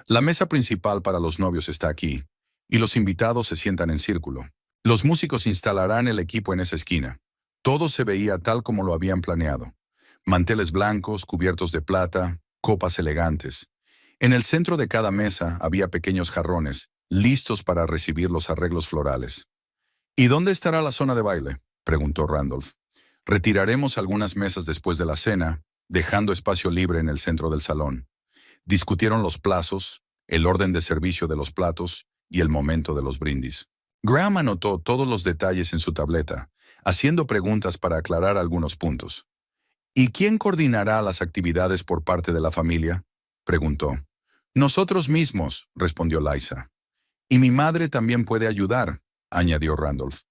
La mesa principal para los novios está aquí, y los invitados se sientan en círculo. Los músicos instalarán el equipo en esa esquina. Todo se veía tal como lo habían planeado. Manteles blancos, cubiertos de plata, copas elegantes. En el centro de cada mesa había pequeños jarrones, listos para recibir los arreglos florales. ¿Y dónde estará la zona de baile?, preguntó Randolph. Retiraremos algunas mesas después de la cena, dejando espacio libre en el centro del salón. Discutieron los plazos, el orden de servicio de los platos y el momento de los brindis. Graham anotó todos los detalles en su tableta, haciendo preguntas para aclarar algunos puntos. ¿Y quién coordinará las actividades por parte de la familia?, preguntó. Nosotros mismos, respondió Lisa. Y mi madre también puede ayudar, añadió Randolph.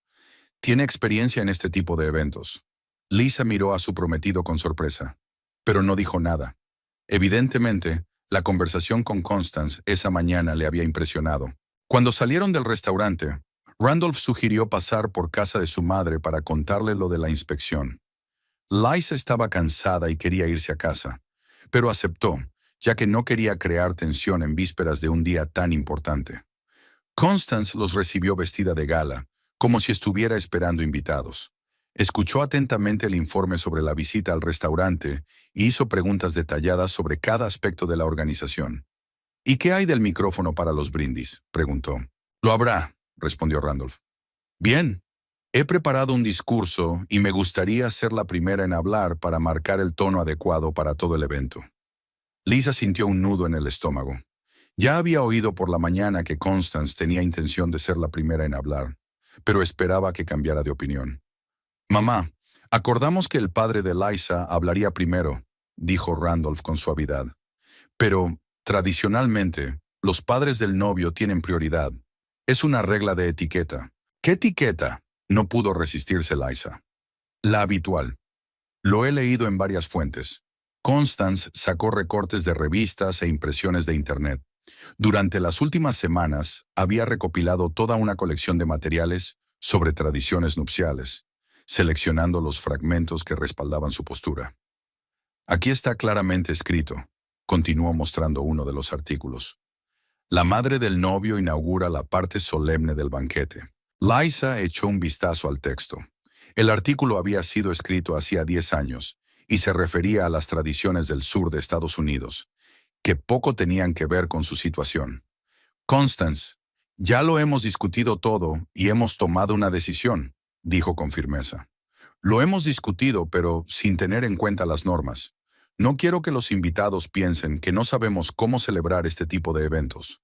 Tiene experiencia en este tipo de eventos. Lisa miró a su prometido con sorpresa, pero no dijo nada. Evidentemente, la conversación con Constance esa mañana le había impresionado. Cuando salieron del restaurante, Randolph sugirió pasar por casa de su madre para contarle lo de la inspección. Lisa estaba cansada y quería irse a casa, pero aceptó, ya que no quería crear tensión en vísperas de un día tan importante. Constance los recibió vestida de gala, como si estuviera esperando invitados. Escuchó atentamente el informe sobre la visita al restaurante y hizo preguntas detalladas sobre cada aspecto de la organización. ¿Y qué hay del micrófono para los brindis?, preguntó. Lo habrá, respondió Randolph. Bien. He preparado un discurso y me gustaría ser la primera en hablar para marcar el tono adecuado para todo el evento. Lisa sintió un nudo en el estómago. Ya había oído por la mañana que Constance tenía intención de ser la primera en hablar, pero esperaba que cambiara de opinión. Mamá, acordamos que el padre de Liza hablaría primero, dijo Randolph con suavidad. Pero, tradicionalmente, los padres del novio tienen prioridad. Es una regla de etiqueta. ¿Qué etiqueta? No pudo resistirse Liza. La habitual. Lo he leído en varias fuentes. Constance sacó recortes de revistas e impresiones de Internet. Durante las últimas semanas había recopilado toda una colección de materiales sobre tradiciones nupciales, seleccionando los fragmentos que respaldaban su postura. Aquí está claramente escrito, continuó mostrando uno de los artículos. La madre del novio inaugura la parte solemne del banquete. Liza echó un vistazo al texto. El artículo había sido escrito hacía 10 años y se refería a las tradiciones del sur de Estados Unidos, que poco tenían que ver con su situación. Constance, ya lo hemos discutido todo y hemos tomado una decisión, dijo con firmeza. Lo hemos discutido, pero sin tener en cuenta las normas. No quiero que los invitados piensen que no sabemos cómo celebrar este tipo de eventos.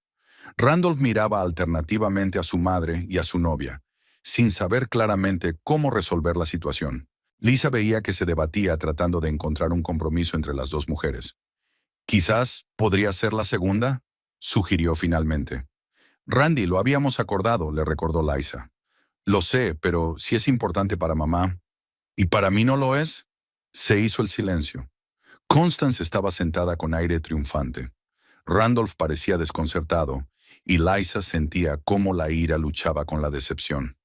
Randolph miraba alternativamente a su madre y a su novia, sin saber claramente cómo resolver la situación. Lisa veía que se debatía tratando de encontrar un compromiso entre las dos mujeres. «Quizás podría ser la segunda», sugirió finalmente. «Randy, lo habíamos acordado», le recordó Liza. «Lo sé, pero si es importante para mamá». «¿Y para mí no lo es?». Se hizo el silencio. Constance estaba sentada con aire triunfante. Randolph parecía desconcertado, y Liza sentía cómo la ira luchaba con la decepción.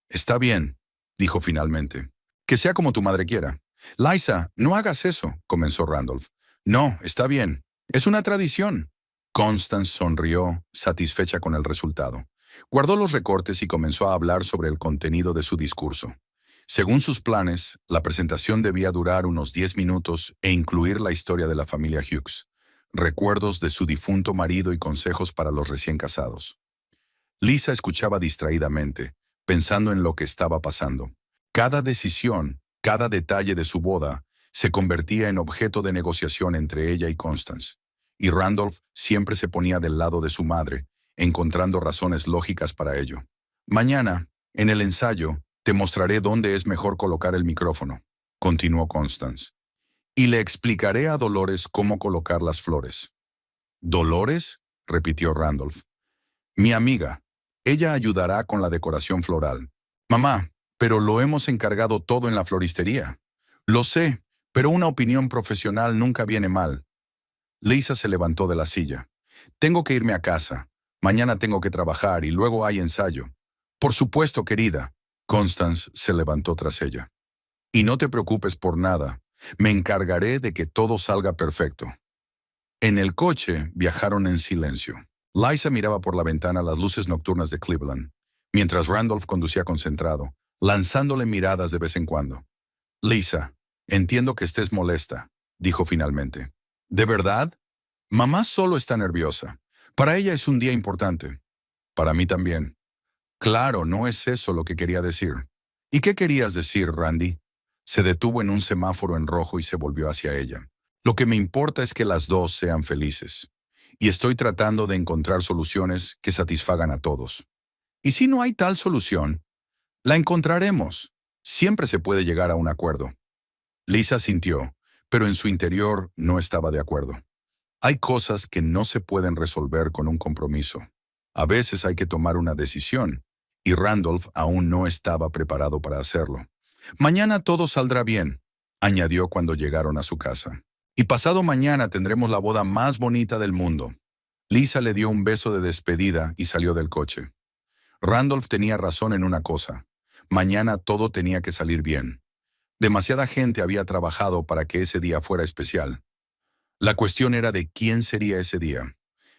«Está bien», dijo finalmente. «Que sea como tu madre quiera». «Liza, no hagas eso», comenzó Randolph. «No, está bien. Es una tradición». Constance sonrió, satisfecha con el resultado. Guardó los recortes y comenzó a hablar sobre el contenido de su discurso. Según sus planes, la presentación debía durar unos 10 minutos e incluir la historia de la familia Hughes, recuerdos de su difunto marido y consejos para los recién casados. Lisa escuchaba distraídamente, pensando en lo que estaba pasando. Cada decisión, cada detalle de su boda, se convertía en objeto de negociación entre ella y Constance. Y Randolph siempre se ponía del lado de su madre, encontrando razones lógicas para ello. «Mañana, en el ensayo, te mostraré dónde es mejor colocar el micrófono», continuó Constance. «Y le explicaré a Dolores cómo colocar las flores». «¿Dolores?», repitió Randolph. «Mi amiga. Ella ayudará con la decoración floral». «Mamá, pero lo hemos encargado todo en la floristería». «Lo sé, pero una opinión profesional nunca viene mal». Lisa se levantó de la silla. «Tengo que irme a casa. Mañana tengo que trabajar y luego hay ensayo». «Por supuesto, querida». Constance se levantó tras ella. «Y no te preocupes por nada. Me encargaré de que todo salga perfecto». En el coche viajaron en silencio. Liza miraba por la ventana las luces nocturnas de Cleveland, mientras Randolph conducía concentrado, lanzándole miradas de vez en cuando. «Lisa, entiendo que estés molesta», dijo finalmente. «¿De verdad? Mamá solo está nerviosa. Para ella es un día importante». «Para mí también». «Claro, no es eso lo que quería decir». «¿Y qué querías decir, Randy?» Se detuvo en un semáforo en rojo y se volvió hacia ella. «Lo que me importa es que las dos sean felices. Y estoy tratando de encontrar soluciones que satisfagan a todos. ¿Y si no hay tal solución? La encontraremos. Siempre se puede llegar a un acuerdo». Lisa sintió, pero en su interior no estaba de acuerdo. Hay cosas que no se pueden resolver con un compromiso. A veces hay que tomar una decisión, y Randolph aún no estaba preparado para hacerlo. «Mañana todo saldrá bien», añadió cuando llegaron a su casa. «Y pasado mañana tendremos la boda más bonita del mundo». Lisa le dio un beso de despedida y salió del coche. Randolph tenía razón en una cosa. Mañana todo tenía que salir bien. Demasiada gente había trabajado para que ese día fuera especial. La cuestión era de quién sería ese día.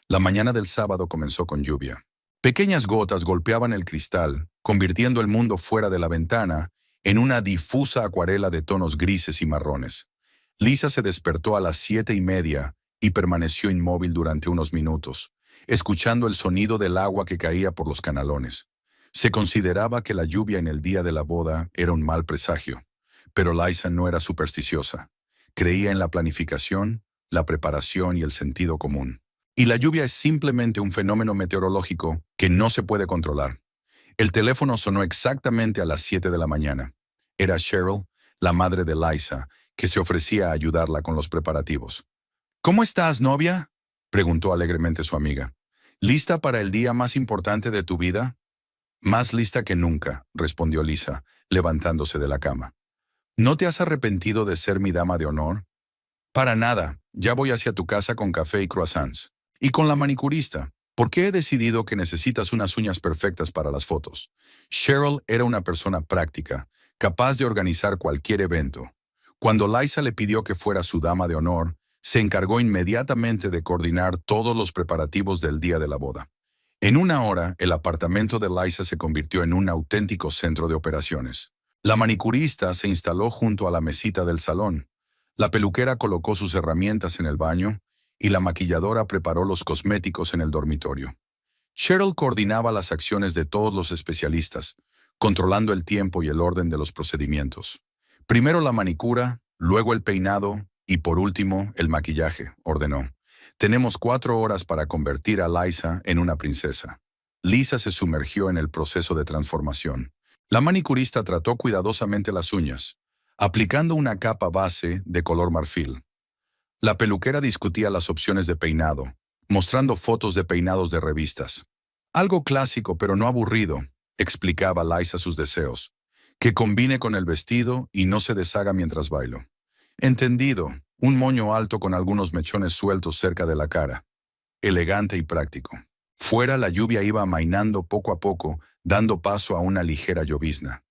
La mañana del sábado comenzó con lluvia. Pequeñas gotas golpeaban el cristal, convirtiendo el mundo fuera de la ventana en una difusa acuarela de tonos grises y marrones. Lisa se despertó a las 7:30 y permaneció inmóvil durante unos minutos, escuchando el sonido del agua que caía por los canalones. Se consideraba que la lluvia en el día de la boda era un mal presagio, pero Lisa no era supersticiosa. Creía en la planificación, la preparación y el sentido común. Y la lluvia es simplemente un fenómeno meteorológico que no se puede controlar. El teléfono sonó exactamente a las 7 de la mañana. Era Cheryl, la madre de Lisa, que se ofrecía a ayudarla con los preparativos. ¿Cómo estás, novia?, preguntó alegremente su amiga. ¿Lista para el día más importante de tu vida? Más lista que nunca, respondió Lisa, levantándose de la cama. ¿No te has arrepentido de ser mi dama de honor? Para nada, ya voy hacia tu casa con café y croissants. Y con la manicurista, porque he decidido que necesitas unas uñas perfectas para las fotos. Cheryl era una persona práctica, capaz de organizar cualquier evento. Cuando Lisa le pidió que fuera su dama de honor, se encargó inmediatamente de coordinar todos los preparativos del día de la boda. En una hora, el apartamento de Lisa se convirtió en un auténtico centro de operaciones. La manicurista se instaló junto a la mesita del salón. La peluquera colocó sus herramientas en el baño y la maquilladora preparó los cosméticos en el dormitorio. Cheryl coordinaba las acciones de todos los especialistas, controlando el tiempo y el orden de los procedimientos. Primero la manicura, luego el peinado y por último el maquillaje, ordenó. Tenemos 4 horas para convertir a Lisa en una princesa. Lisa se sumergió en el proceso de transformación. La manicurista trató cuidadosamente las uñas, aplicando una capa base de color marfil. La peluquera discutía las opciones de peinado, mostrando fotos de peinados de revistas. Algo clásico pero no aburrido, explicaba Lisa sus deseos. Que combine con el vestido y no se deshaga mientras bailo. Entendido, un moño alto con algunos mechones sueltos cerca de la cara. Elegante y práctico. Fuera la lluvia iba amainando poco a poco, dando paso a una ligera llovizna.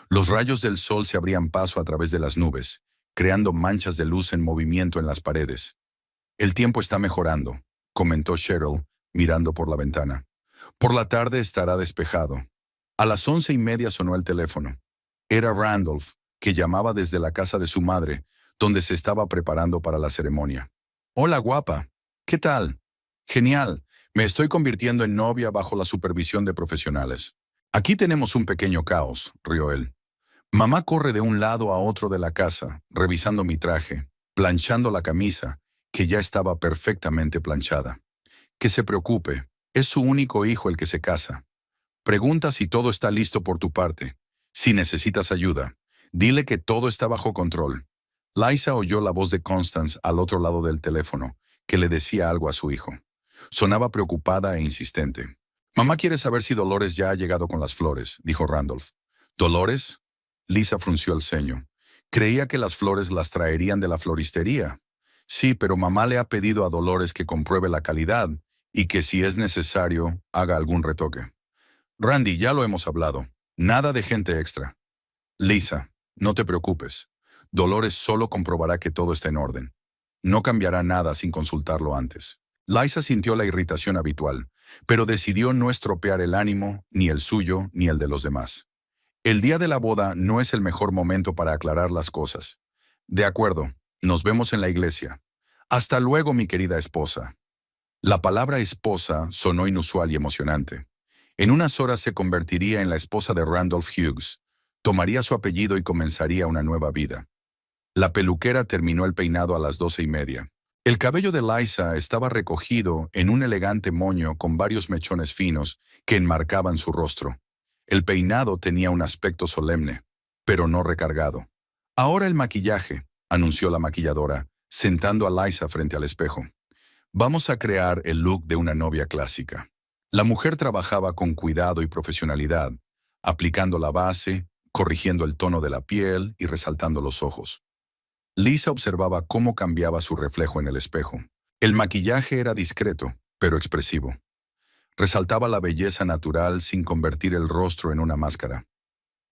Los rayos del sol se abrían paso a través de las nubes, creando manchas de luz en movimiento en las paredes. El tiempo está mejorando, comentó Cheryl, mirando por la ventana. Por la tarde estará despejado. A las 11:30 sonó el teléfono. Era Randolph, que llamaba desde la casa de su madre, donde se estaba preparando para la ceremonia. Hola, guapa. ¿Qué tal? Genial. Me estoy convirtiendo en novia bajo la supervisión de profesionales. Aquí tenemos un pequeño caos, rió él. Mamá corre de un lado a otro de la casa, revisando mi traje, planchando la camisa, que ya estaba perfectamente planchada. Que se preocupe, es su único hijo el que se casa. Pregunta si todo está listo por tu parte. Si necesitas ayuda, dile que todo está bajo control. Lisa oyó la voz de Constance al otro lado del teléfono, que le decía algo a su hijo. Sonaba preocupada e insistente. Mamá quiere saber si Dolores ya ha llegado con las flores, dijo Randolph. ¿Dolores? Lisa frunció el ceño. Creía que las flores las traerían de la floristería. Sí, pero mamá le ha pedido a Dolores que compruebe la calidad y que si es necesario, haga algún retoque. Randy, ya lo hemos hablado. Nada de gente extra. Lisa, no te preocupes. Dolores solo comprobará que todo está en orden. No cambiará nada sin consultarlo antes. Lisa sintió la irritación habitual, pero decidió no estropear el ánimo, ni el suyo, ni el de los demás. El día de la boda no es el mejor momento para aclarar las cosas. De acuerdo, nos vemos en la iglesia. Hasta luego, mi querida esposa. La palabra esposa sonó inusual y emocionante. En unas horas se convertiría en la esposa de Randolph Hughes, tomaría su apellido y comenzaría una nueva vida. La peluquera terminó el peinado a las 12:30. El cabello de Lisa estaba recogido en un elegante moño con varios mechones finos que enmarcaban su rostro. El peinado tenía un aspecto solemne, pero no recargado. Ahora el maquillaje, anunció la maquilladora, sentando a Lisa frente al espejo. Vamos a crear el look de una novia clásica. La mujer trabajaba con cuidado y profesionalidad, aplicando la base, corrigiendo el tono de la piel y resaltando los ojos. Lisa observaba cómo cambiaba su reflejo en el espejo. El maquillaje era discreto, pero expresivo. Resaltaba la belleza natural sin convertir el rostro en una máscara.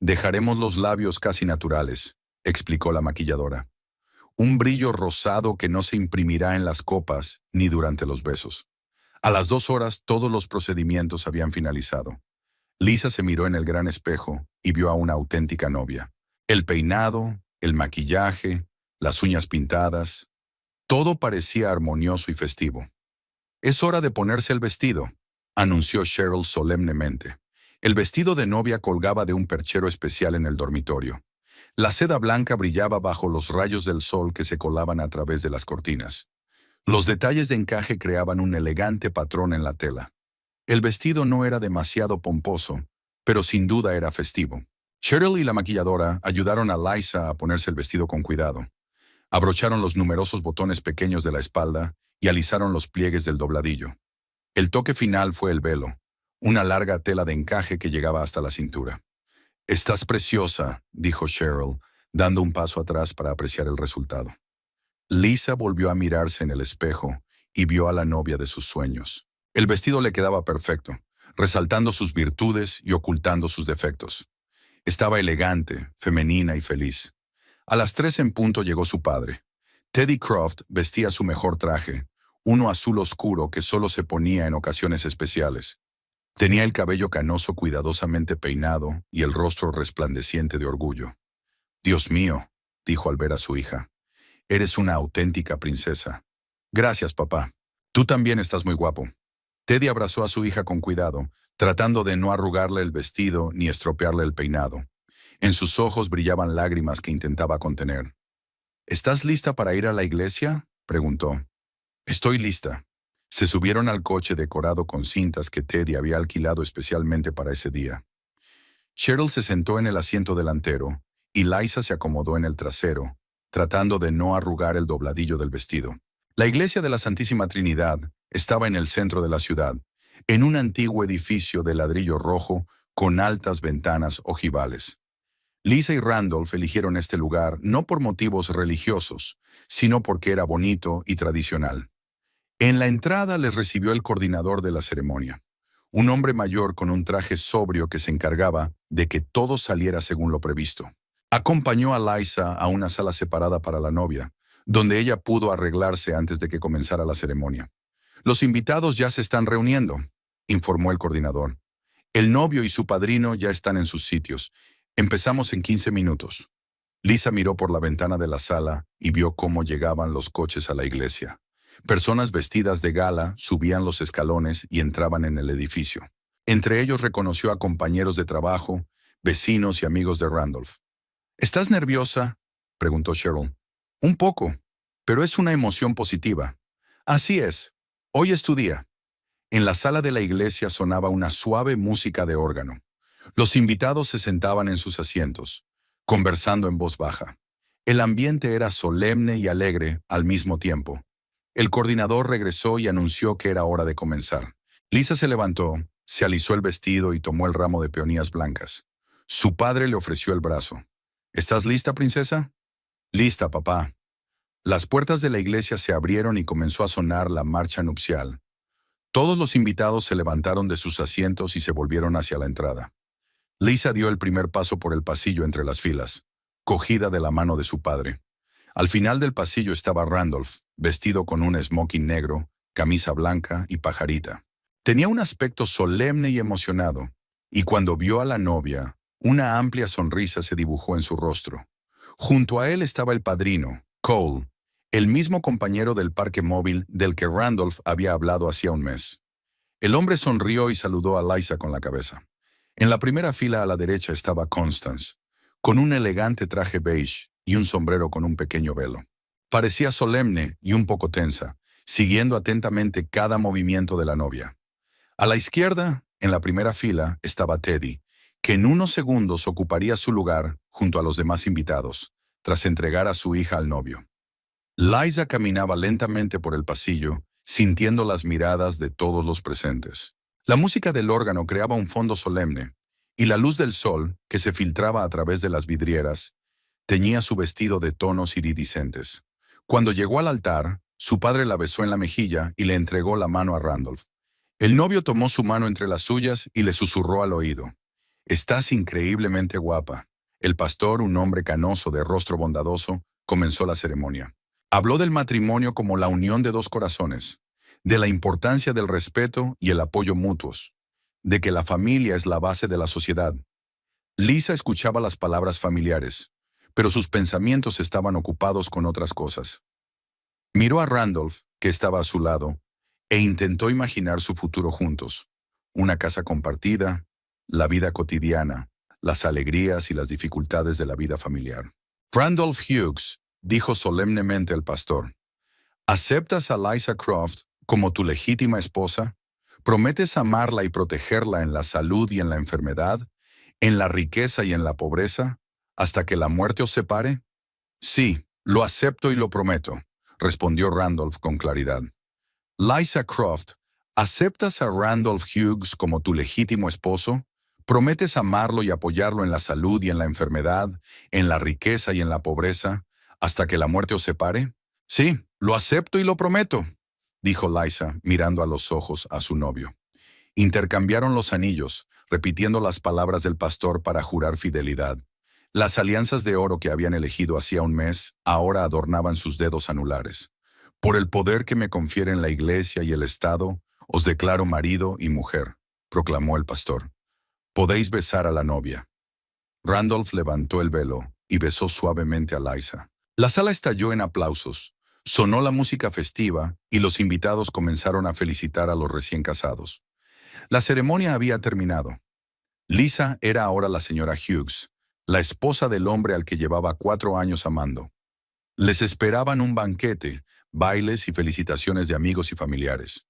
Dejaremos los labios casi naturales, explicó la maquilladora. un brillo rosado que no se imprimirá en las copas ni durante los besos. A las 2 horas todos los procedimientos habían finalizado. Lisa se miró en el gran espejo y vio a una auténtica novia. El peinado, el maquillaje, las uñas pintadas, todo parecía armonioso y festivo. «Es hora de ponerse el vestido», anunció Cheryl solemnemente. El vestido de novia colgaba de un perchero especial en el dormitorio. La seda blanca brillaba bajo los rayos del sol que se colaban a través de las cortinas. Los detalles de encaje creaban un elegante patrón en la tela. El vestido no era demasiado pomposo, pero sin duda era festivo. Cheryl y la maquilladora ayudaron a Liza a ponerse el vestido con cuidado. Abrocharon los numerosos botones pequeños de la espalda y alisaron los pliegues del dobladillo. El toque final fue el velo, una larga tela de encaje que llegaba hasta la cintura. «Estás preciosa», dijo Cheryl, dando un paso atrás para apreciar el resultado. Lisa volvió a mirarse en el espejo y vio a la novia de sus sueños. El vestido le quedaba perfecto, resaltando sus virtudes y ocultando sus defectos. Estaba elegante, femenina y feliz. A las 3 en punto llegó su padre. Teddy Croft vestía su mejor traje, uno azul oscuro que solo se ponía en ocasiones especiales. Tenía el cabello canoso cuidadosamente peinado y el rostro resplandeciente de orgullo. «Dios mío», dijo al ver a su hija, «eres una auténtica princesa». «Gracias, papá. Tú también estás muy guapo». Teddy abrazó a su hija con cuidado, tratando de no arrugarle el vestido ni estropearle el peinado. En sus ojos brillaban lágrimas que intentaba contener. «¿Estás lista para ir a la iglesia?», preguntó. «Estoy lista». Se subieron al coche decorado con cintas que Teddy había alquilado especialmente para ese día. Cheryl se sentó en el asiento delantero y Liza se acomodó en el trasero, tratando de no arrugar el dobladillo del vestido. La iglesia de la Santísima Trinidad estaba en el centro de la ciudad, en un antiguo edificio de ladrillo rojo con altas ventanas ojivales. Lisa y Randolph eligieron este lugar no por motivos religiosos, sino porque era bonito y tradicional. En la entrada les recibió el coordinador de la ceremonia, un hombre mayor con un traje sobrio que se encargaba de que todo saliera según lo previsto. Acompañó a Liza a una sala separada para la novia, donde ella pudo arreglarse antes de que comenzara la ceremonia. «Los invitados ya se están reuniendo», informó el coordinador. «El novio y su padrino ya están en sus sitios. Empezamos en 15 minutos». Lisa miró por la ventana de la sala y vio cómo llegaban los coches a la iglesia. Personas vestidas de gala subían los escalones y entraban en el edificio. Entre ellos reconoció a compañeros de trabajo, vecinos y amigos de Randolph. «¿Estás nerviosa?», preguntó Cheryl. «Un poco, pero es una emoción positiva». «Así es. Hoy es tu día». En la sala de la iglesia sonaba una suave música de órgano. Los invitados se sentaban en sus asientos, conversando en voz baja. El ambiente era solemne y alegre al mismo tiempo. El coordinador regresó y anunció que era hora de comenzar. Lisa se levantó, se alisó el vestido y tomó el ramo de peonías blancas. Su padre le ofreció el brazo. «¿Estás lista, princesa?» «Lista, papá». Las puertas de la iglesia se abrieron y comenzó a sonar la marcha nupcial. Todos los invitados se levantaron de sus asientos y se volvieron hacia la entrada. Lisa dio el primer paso por el pasillo entre las filas, cogida de la mano de su padre. Al final del pasillo estaba Randolph, vestido con un smoking negro, camisa blanca y pajarita. Tenía un aspecto solemne y emocionado, y cuando vio a la novia, una amplia sonrisa se dibujó en su rostro. Junto a él estaba el padrino, Cole, el mismo compañero del parque móvil del que Randolph había hablado hacía un mes. El hombre sonrió y saludó a Liza con la cabeza. En la primera fila a la derecha estaba Constance, con un elegante traje beige y un sombrero con un pequeño velo. Parecía solemne y un poco tensa, siguiendo atentamente cada movimiento de la novia. A la izquierda, en la primera fila, estaba Teddy, que en unos segundos ocuparía su lugar junto a los demás invitados, tras entregar a su hija al novio. Liza caminaba lentamente por el pasillo, sintiendo las miradas de todos los presentes. La música del órgano creaba un fondo solemne, y la luz del sol, que se filtraba a través de las vidrieras, teñía su vestido de tonos iridiscentes. Cuando llegó al altar, su padre la besó en la mejilla y le entregó la mano a Randolph. El novio tomó su mano entre las suyas y le susurró al oído. «Estás increíblemente guapa». El pastor, un hombre canoso de rostro bondadoso, comenzó la ceremonia. Habló del matrimonio como la unión de dos corazones, de la importancia del respeto y el apoyo mutuos, de que la familia es la base de la sociedad. Lisa escuchaba las palabras familiares, pero sus pensamientos estaban ocupados con otras cosas. Miró a Randolph, que estaba a su lado, e intentó imaginar su futuro juntos. Una casa compartida, la vida cotidiana, las alegrías y las dificultades de la vida familiar. Randolph Hughes, dijo solemnemente el pastor, ¿aceptas a Liza Croft como tu legítima esposa? ¿Prometes amarla y protegerla en la salud y en la enfermedad, en la riqueza y en la pobreza, hasta que la muerte os separe? Sí, lo acepto y lo prometo, respondió Randolph con claridad. Liza Croft, ¿aceptas a Randolph Hughes como tu legítimo esposo? ¿Prometes amarlo y apoyarlo en la salud y en la enfermedad, en la riqueza y en la pobreza, hasta que la muerte os separe? Sí, lo acepto y lo prometo, dijo Liza, mirando a los ojos a su novio. Intercambiaron los anillos, repitiendo las palabras del pastor para jurar fidelidad. Las alianzas de oro que habían elegido hacía un mes ahora adornaban sus dedos anulares. Por el poder que me confieren la Iglesia y el Estado, os declaro marido y mujer, proclamó el pastor. Podéis besar a la novia. Randolph levantó el velo y besó suavemente a Liza. La sala estalló en aplausos. Sonó la música festiva y los invitados comenzaron a felicitar a los recién casados. La ceremonia había terminado. Lisa era ahora la señora Hughes, la esposa del hombre al que llevaba 4 años amando. Les esperaban un banquete, bailes y felicitaciones de amigos y familiares.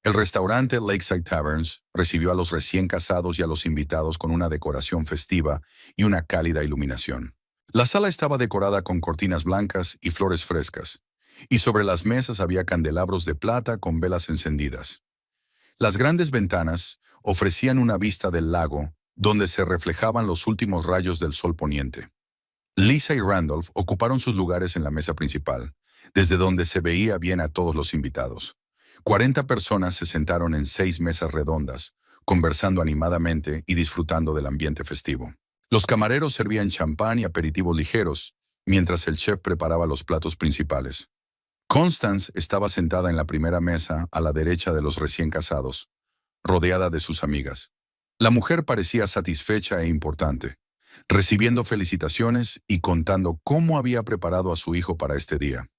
El restaurante Lakeside Taverns recibió a los recién casados y a los invitados con una decoración festiva y una cálida iluminación. La sala estaba decorada con cortinas blancas y flores frescas, y sobre las mesas había candelabros de plata con velas encendidas. Las grandes ventanas ofrecían una vista del lago, donde se reflejaban los últimos rayos del sol poniente. Lisa y Randolph ocuparon sus lugares en la mesa principal, desde donde se veía bien a todos los invitados. 40 personas se sentaron en 6 mesas redondas, conversando animadamente y disfrutando del ambiente festivo. Los camareros servían champán y aperitivos ligeros, mientras el chef preparaba los platos principales. Constance estaba sentada en la primera mesa a la derecha de los recién casados, rodeada de sus amigas. La mujer parecía satisfecha e importante, recibiendo felicitaciones y contando cómo había preparado a su hijo para este día.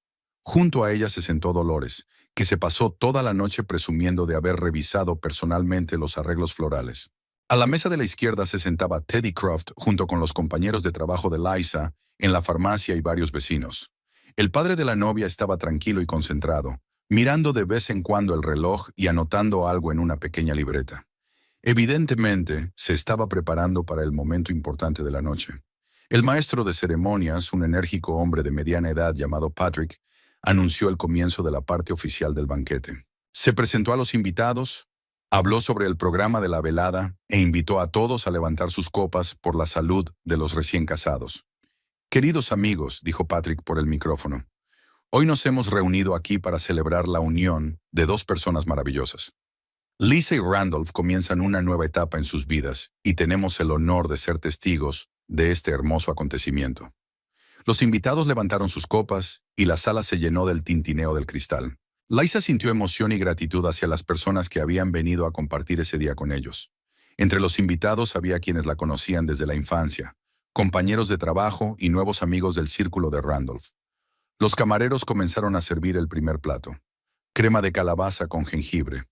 Junto a ella se sentó Dolores, que se pasó toda la noche presumiendo de haber revisado personalmente los arreglos florales. A la mesa de la izquierda se sentaba Teddy Croft junto con los compañeros de trabajo de Liza en la farmacia y varios vecinos. El padre de la novia estaba tranquilo y concentrado, mirando de vez en cuando el reloj y anotando algo en una pequeña libreta. Evidentemente, se estaba preparando para el momento importante de la noche. El maestro de ceremonias, un enérgico hombre de mediana edad llamado Patrick, anunció el comienzo de la parte oficial del banquete. Se presentó a los invitados, habló sobre el programa de la velada e invitó a todos a levantar sus copas por la salud de los recién casados. Queridos amigos, dijo Patrick por el micrófono, hoy nos hemos reunido aquí para celebrar la unión de 2 personas maravillosas. Lisa y Randolph comienzan una nueva etapa en sus vidas y tenemos el honor de ser testigos de este hermoso acontecimiento. Los invitados levantaron sus copas y la sala se llenó del tintineo del cristal. Liza sintió emoción y gratitud hacia las personas que habían venido a compartir ese día con ellos. Entre los invitados había quienes la conocían desde la infancia, compañeros de trabajo y nuevos amigos del círculo de Randolph. Los camareros comenzaron a servir el primer plato, crema de calabaza con jengibre.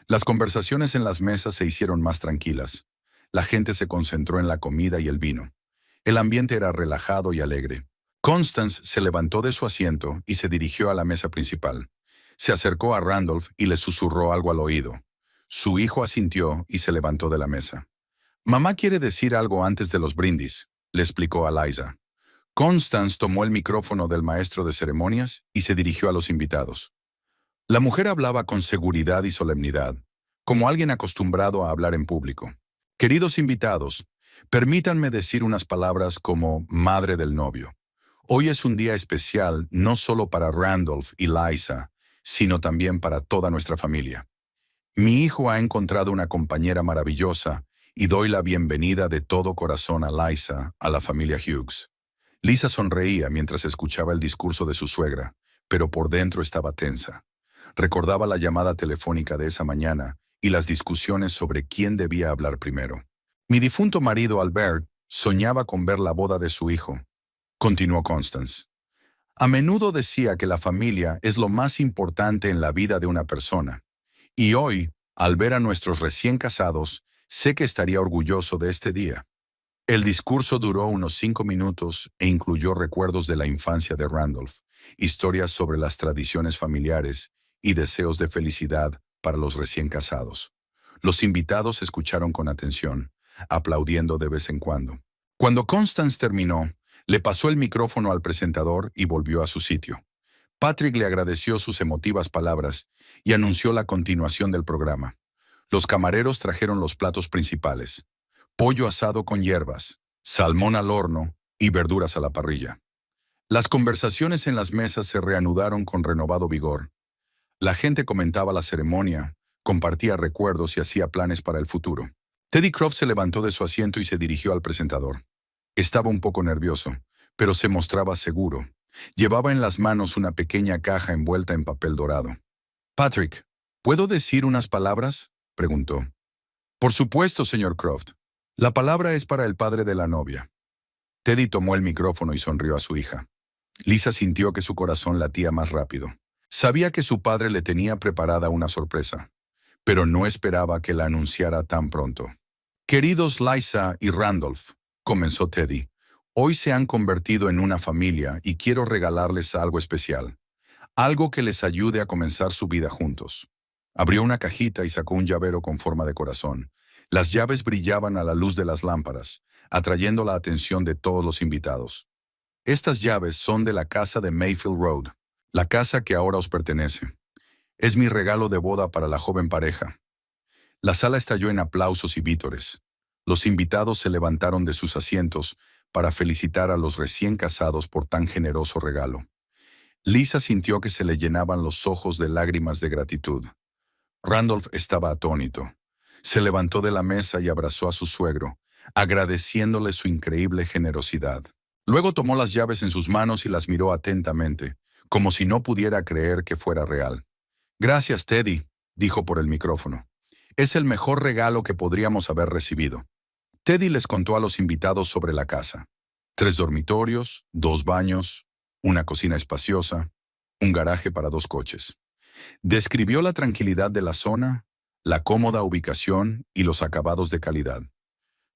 Las conversaciones en las mesas se hicieron más tranquilas. La gente se concentró en la comida y el vino. El ambiente era relajado y alegre. Constance se levantó de su asiento y se dirigió a la mesa principal. Se acercó a Randolph y le susurró algo al oído. Su hijo asintió y se levantó de la mesa. «Mamá quiere decir algo antes de los brindis», le explicó a Liza. Constance tomó el micrófono del maestro de ceremonias y se dirigió a los invitados. La mujer hablaba con seguridad y solemnidad, como alguien acostumbrado a hablar en público. «Queridos invitados, permítanme decir unas palabras como madre del novio. Hoy es un día especial no solo para Randolph y Liza, sino también para toda nuestra familia. Mi hijo ha encontrado una compañera maravillosa y doy la bienvenida de todo corazón a Liza, a la familia Hughes. Lisa sonreía mientras escuchaba el discurso de su suegra, pero por dentro estaba tensa. Recordaba la llamada telefónica de esa mañana y las discusiones sobre quién debía hablar primero. Mi difunto marido Albert soñaba con ver la boda de su hijo, continuó Constance. A menudo decía que la familia es lo más importante en la vida de una persona. Y hoy, al ver a nuestros recién casados, sé que estaría orgulloso de este día. El discurso duró unos 5 minutos e incluyó recuerdos de la infancia de Randolph, historias sobre las tradiciones familiares y deseos de felicidad para los recién casados. Los invitados escucharon con atención, aplaudiendo de vez en cuando. Cuando Constance terminó, le pasó el micrófono al presentador y volvió a su sitio. Patrick le agradeció sus emotivas palabras y anunció la continuación del programa. Los camareros trajeron los platos principales: pollo asado con hierbas, salmón al horno y verduras a la parrilla. Las conversaciones en las mesas se reanudaron con renovado vigor. La gente comentaba la ceremonia, compartía recuerdos y hacía planes para el futuro. Teddy Croft se levantó de su asiento y se dirigió al presentador. Estaba un poco nervioso, pero se mostraba seguro. Llevaba en las manos una pequeña caja envuelta en papel dorado. «Patrick, ¿puedo decir unas palabras?», preguntó. «Por supuesto, señor Croft. La palabra es para el padre de la novia». Teddy tomó el micrófono y sonrió a su hija. Lisa sintió que su corazón latía más rápido. Sabía que su padre le tenía preparada una sorpresa, pero no esperaba que la anunciara tan pronto. «Queridos Liza y Randolph», comenzó Teddy, «hoy se han convertido en una familia y quiero regalarles algo especial. Algo que les ayude a comenzar su vida juntos». Abrió una cajita y sacó un llavero con forma de corazón. Las llaves brillaban a la luz de las lámparas, atrayendo la atención de todos los invitados. «Estas llaves son de la casa de Mayfield Road, la casa que ahora os pertenece. Es mi regalo de boda para la joven pareja». La sala estalló en aplausos y vítores. Los invitados se levantaron de sus asientos para felicitar a los recién casados por tan generoso regalo. Lisa sintió que se le llenaban los ojos de lágrimas de gratitud. Randolph estaba atónito. Se levantó de la mesa y abrazó a su suegro, agradeciéndole su increíble generosidad. Luego tomó las llaves en sus manos y las miró atentamente, como si no pudiera creer que fuera real. «Gracias, Teddy», dijo por el micrófono. «Es el mejor regalo que podríamos haber recibido». Teddy les contó a los invitados sobre la casa. 3 dormitorios, 2 baños, una cocina espaciosa, un garaje para 2 coches. Describió la tranquilidad de la zona, la cómoda ubicación y los acabados de calidad.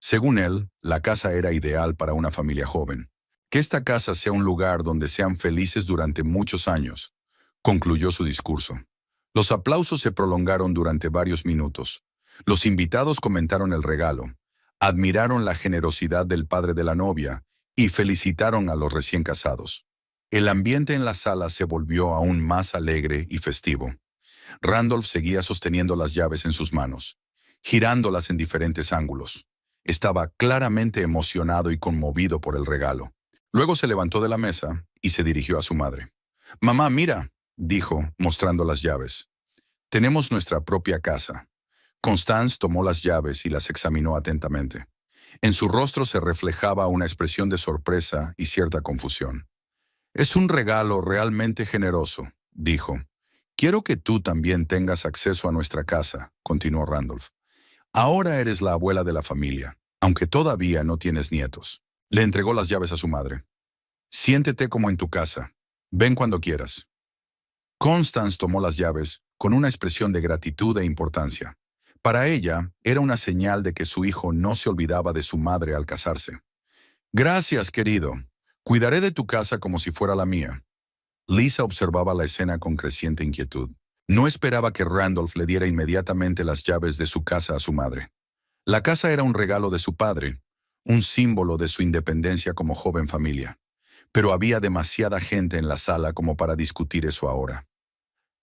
Según él, la casa era ideal para una familia joven. «Que esta casa sea un lugar donde sean felices durante muchos años», concluyó su discurso. Los aplausos se prolongaron durante varios minutos. Los invitados comentaron el regalo, admiraron la generosidad del padre de la novia y felicitaron a los recién casados. El ambiente en la sala se volvió aún más alegre y festivo. Randolph seguía sosteniendo las llaves en sus manos, girándolas en diferentes ángulos. Estaba claramente emocionado y conmovido por el regalo. Luego se levantó de la mesa y se dirigió a su madre. «Mamá, mira», dijo, mostrando las llaves. «Tenemos nuestra propia casa». Constance tomó las llaves y las examinó atentamente. En su rostro se reflejaba una expresión de sorpresa y cierta confusión. «Es un regalo realmente generoso», dijo. «Quiero que tú también tengas acceso a nuestra casa», continuó Randolph. «Ahora eres la abuela de la familia, aunque todavía no tienes nietos». Le entregó las llaves a su madre. «Siéntete como en tu casa. Ven cuando quieras». Constance tomó las llaves con una expresión de gratitud e importancia. Para ella, era una señal de que su hijo no se olvidaba de su madre al casarse. «Gracias, querido. Cuidaré de tu casa como si fuera la mía». Lisa observaba la escena con creciente inquietud. No esperaba que Randolph le diera inmediatamente las llaves de su casa a su madre. La casa era un regalo de su padre, un símbolo de su independencia como joven familia. Pero había demasiada gente en la sala como para discutir eso ahora.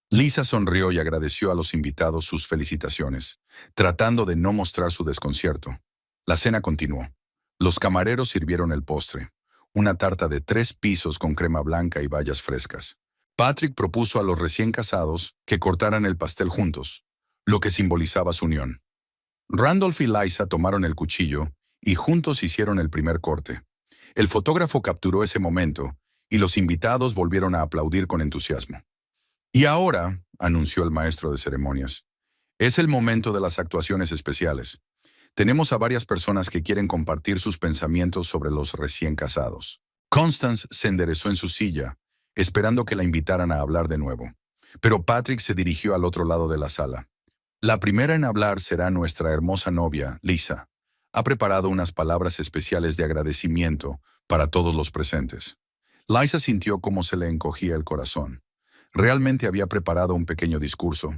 Lisa sonrió y agradeció a los invitados sus felicitaciones, tratando de no mostrar su desconcierto. La cena continuó. Los camareros sirvieron el postre, una tarta de 3 pisos con crema blanca y bayas frescas. Patrick propuso a los recién casados que cortaran el pastel juntos, lo que simbolizaba su unión. Randolph y Liza tomaron el cuchillo y juntos hicieron el primer corte. El fotógrafo capturó ese momento y los invitados volvieron a aplaudir con entusiasmo. Y ahora, anunció el maestro de ceremonias, es el momento de las actuaciones especiales. Tenemos a varias personas que quieren compartir sus pensamientos sobre los recién casados. Constance se enderezó en su silla, esperando que la invitaran a hablar de nuevo. Pero Patrick se dirigió al otro lado de la sala. La primera en hablar será nuestra hermosa novia, Lisa. Ha preparado unas palabras especiales de agradecimiento para todos los presentes. Lisa sintió cómo se le encogía el corazón. Realmente había preparado un pequeño discurso,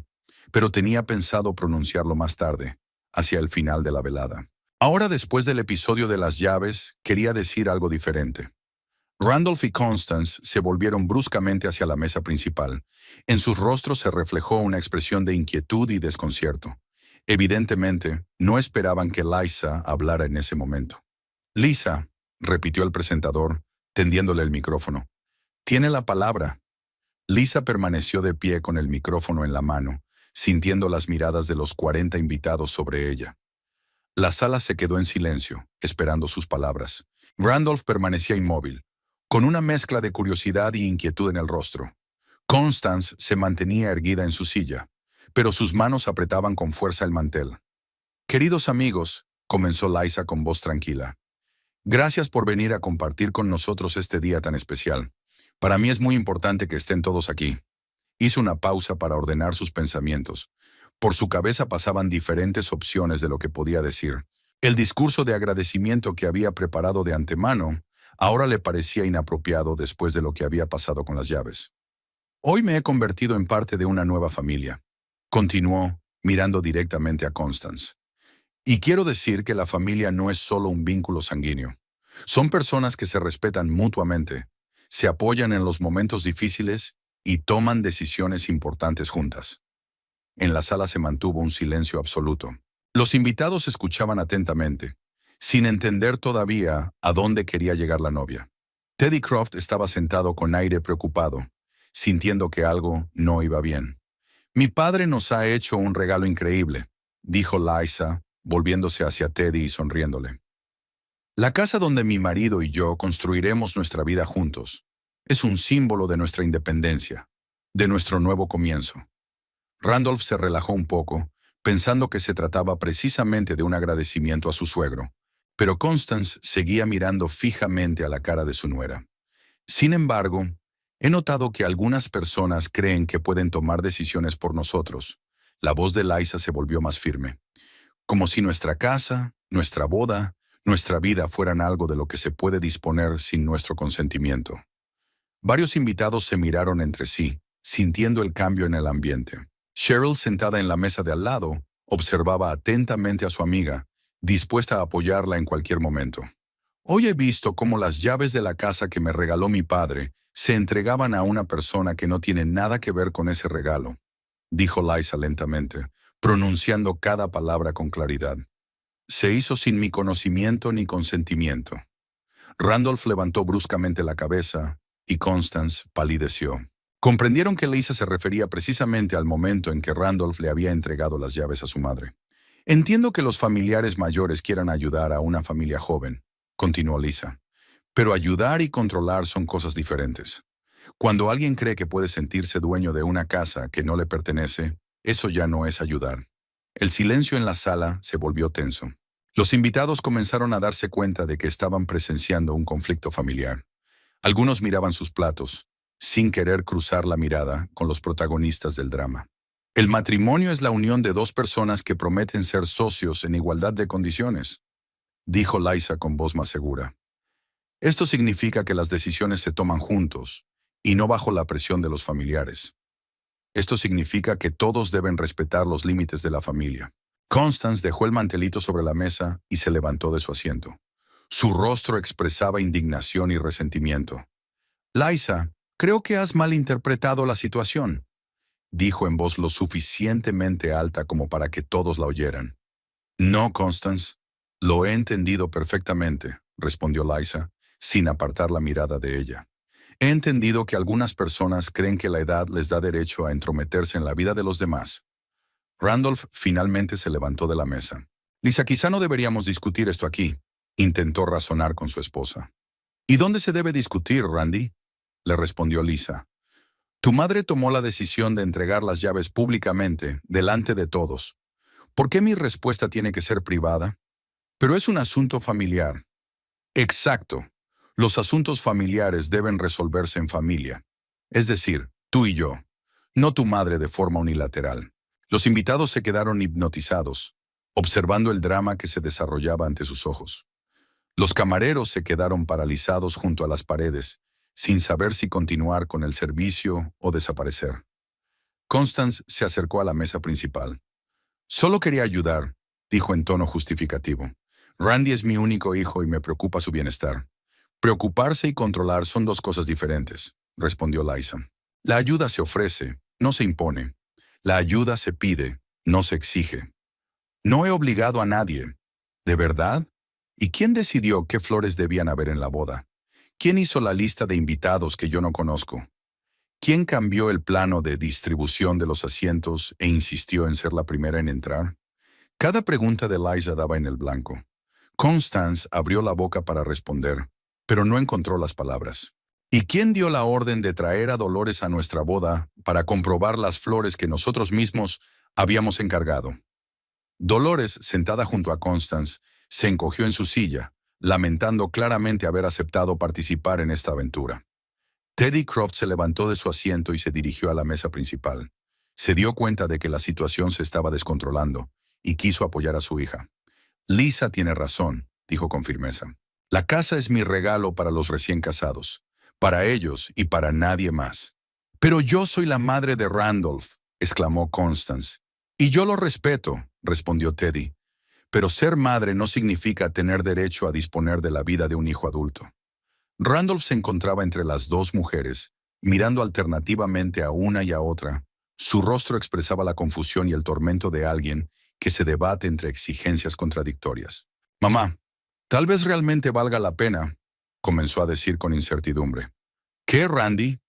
pero tenía pensado pronunciarlo más tarde, hacia el final de la velada. Ahora, después del episodio de las llaves, quería decir algo diferente. Randolph y Constance se volvieron bruscamente hacia la mesa principal. En sus rostros se reflejó una expresión de inquietud y desconcierto. Evidentemente, no esperaban que Lisa hablara en ese momento. Lisa, repitió el presentador, tendiéndole el micrófono. Tiene la palabra. Lisa permaneció de pie con el micrófono en la mano, sintiendo las miradas de los 40 invitados sobre ella. La sala se quedó en silencio, esperando sus palabras. Randolph permanecía inmóvil, con una mezcla de curiosidad y inquietud en el rostro. Constance se mantenía erguida en su silla, pero sus manos apretaban con fuerza el mantel. «Queridos amigos», comenzó Lisa con voz tranquila, «gracias por venir a compartir con nosotros este día tan especial. Para mí es muy importante que estén todos aquí». Hizo una pausa para ordenar sus pensamientos. Por su cabeza pasaban diferentes opciones de lo que podía decir. El discurso de agradecimiento que había preparado de antemano ahora le parecía inapropiado después de lo que había pasado con las llaves. «Hoy me he convertido en parte de una nueva familia», continuó, mirando directamente a Constance. «Y quiero decir que la familia no es solo un vínculo sanguíneo. Son personas que se respetan mutuamente, se apoyan en los momentos difíciles y toman decisiones importantes juntas». En la sala se mantuvo un silencio absoluto. Los invitados escuchaban atentamente, sin entender todavía a dónde quería llegar la novia. Teddy Croft estaba sentado con aire preocupado, sintiendo que algo no iba bien. «Mi padre nos ha hecho un regalo increíble», dijo Lisa, volviéndose hacia Teddy y sonriéndole. «La casa donde mi marido y yo construiremos nuestra vida juntos. Es un símbolo de nuestra independencia, de nuestro nuevo comienzo». Randolph se relajó un poco, pensando que se trataba precisamente de un agradecimiento a su suegro, pero Constance seguía mirando fijamente a la cara de su nuera. «Sin embargo, he notado que algunas personas creen que pueden tomar decisiones por nosotros». La voz de Lisa se volvió más firme. «Como si nuestra casa, nuestra boda, nuestra vida fueran algo de lo que se puede disponer sin nuestro consentimiento». Varios invitados se miraron entre sí, sintiendo el cambio en el ambiente. Cheryl, sentada en la mesa de al lado, observaba atentamente a su amiga, dispuesta a apoyarla en cualquier momento. «Hoy he visto cómo las llaves de la casa que me regaló mi padre se entregaban a una persona que no tiene nada que ver con ese regalo», dijo Lisa lentamente, pronunciando cada palabra con claridad. «Se hizo sin mi conocimiento ni consentimiento». Randolph levantó bruscamente la cabeza y Constance palideció. Comprendieron que Lisa se refería precisamente al momento en que Randolph le había entregado las llaves a su madre. «Entiendo que los familiares mayores quieran ayudar a una familia joven», continuó Lisa, «pero ayudar y controlar son cosas diferentes. Cuando alguien cree que puede sentirse dueño de una casa que no le pertenece, eso ya no es ayudar». El silencio en la sala se volvió tenso. Los invitados comenzaron a darse cuenta de que estaban presenciando un conflicto familiar. Algunos miraban sus platos, sin querer cruzar la mirada con los protagonistas del drama. «El matrimonio es la unión de dos personas que prometen ser socios en igualdad de condiciones», dijo Lisa con voz más segura. «Esto significa que las decisiones se toman juntos y no bajo la presión de los familiares. Esto significa que todos deben respetar los límites de la familia». Constance dejó el mantelito sobre la mesa y se levantó de su asiento. Su rostro expresaba indignación y resentimiento. «Lisa, creo que has malinterpretado la situación», dijo en voz lo suficientemente alta como para que todos la oyeran. «No, Constance, lo he entendido perfectamente», respondió Lisa, sin apartar la mirada de ella. «He entendido que algunas personas creen que la edad les da derecho a entrometerse en la vida de los demás». Randolph finalmente se levantó de la mesa. «Lisa, quizá no deberíamos discutir esto aquí», intentó razonar con su esposa. ¿Y dónde se debe discutir, Randy?, le respondió Lisa. Tu madre tomó la decisión de entregar las llaves públicamente, delante de todos. ¿Por qué mi respuesta tiene que ser privada? Pero es un asunto familiar. Exacto. Los asuntos familiares deben resolverse en familia. Es decir, tú y yo. No tu madre de forma unilateral. Los invitados se quedaron hipnotizados, observando el drama que se desarrollaba ante sus ojos. Los camareros se quedaron paralizados junto a las paredes, sin saber si continuar con el servicio o desaparecer. Constance se acercó a la mesa principal. Solo quería ayudar, dijo en tono justificativo. Randy es mi único hijo y me preocupa su bienestar. Preocuparse y controlar son dos cosas diferentes, respondió Liza. La ayuda se ofrece, no se impone. La ayuda se pide, no se exige. No he obligado a nadie. ¿De verdad? ¿Y quién decidió qué flores debían haber en la boda? ¿Quién hizo la lista de invitados que yo no conozco? ¿Quién cambió el plano de distribución de los asientos e insistió en ser la primera en entrar? Cada pregunta de Liza daba en el blanco. Constance abrió la boca para responder, pero no encontró las palabras. ¿Y quién dio la orden de traer a Dolores a nuestra boda para comprobar las flores que nosotros mismos habíamos encargado? Dolores, sentada junto a Constance, se encogió en su silla, lamentando claramente haber aceptado participar en esta aventura. Teddy Croft se levantó de su asiento y se dirigió a la mesa principal. Se dio cuenta de que la situación se estaba descontrolando y quiso apoyar a su hija. Lisa tiene razón, dijo con firmeza. La casa es mi regalo para los recién casados, para ellos y para nadie más. Pero yo soy la madre de Randolph, exclamó Constance. Y yo lo respeto, respondió Teddy. Pero ser madre no significa tener derecho a disponer de la vida de un hijo adulto. Randolph se encontraba entre las dos mujeres, mirando alternativamente a una y a otra. Su rostro expresaba la confusión y el tormento de alguien que se debate entre exigencias contradictorias. Mamá, tal vez realmente valga la pena, comenzó a decir con incertidumbre. ¿Qué, Randy?,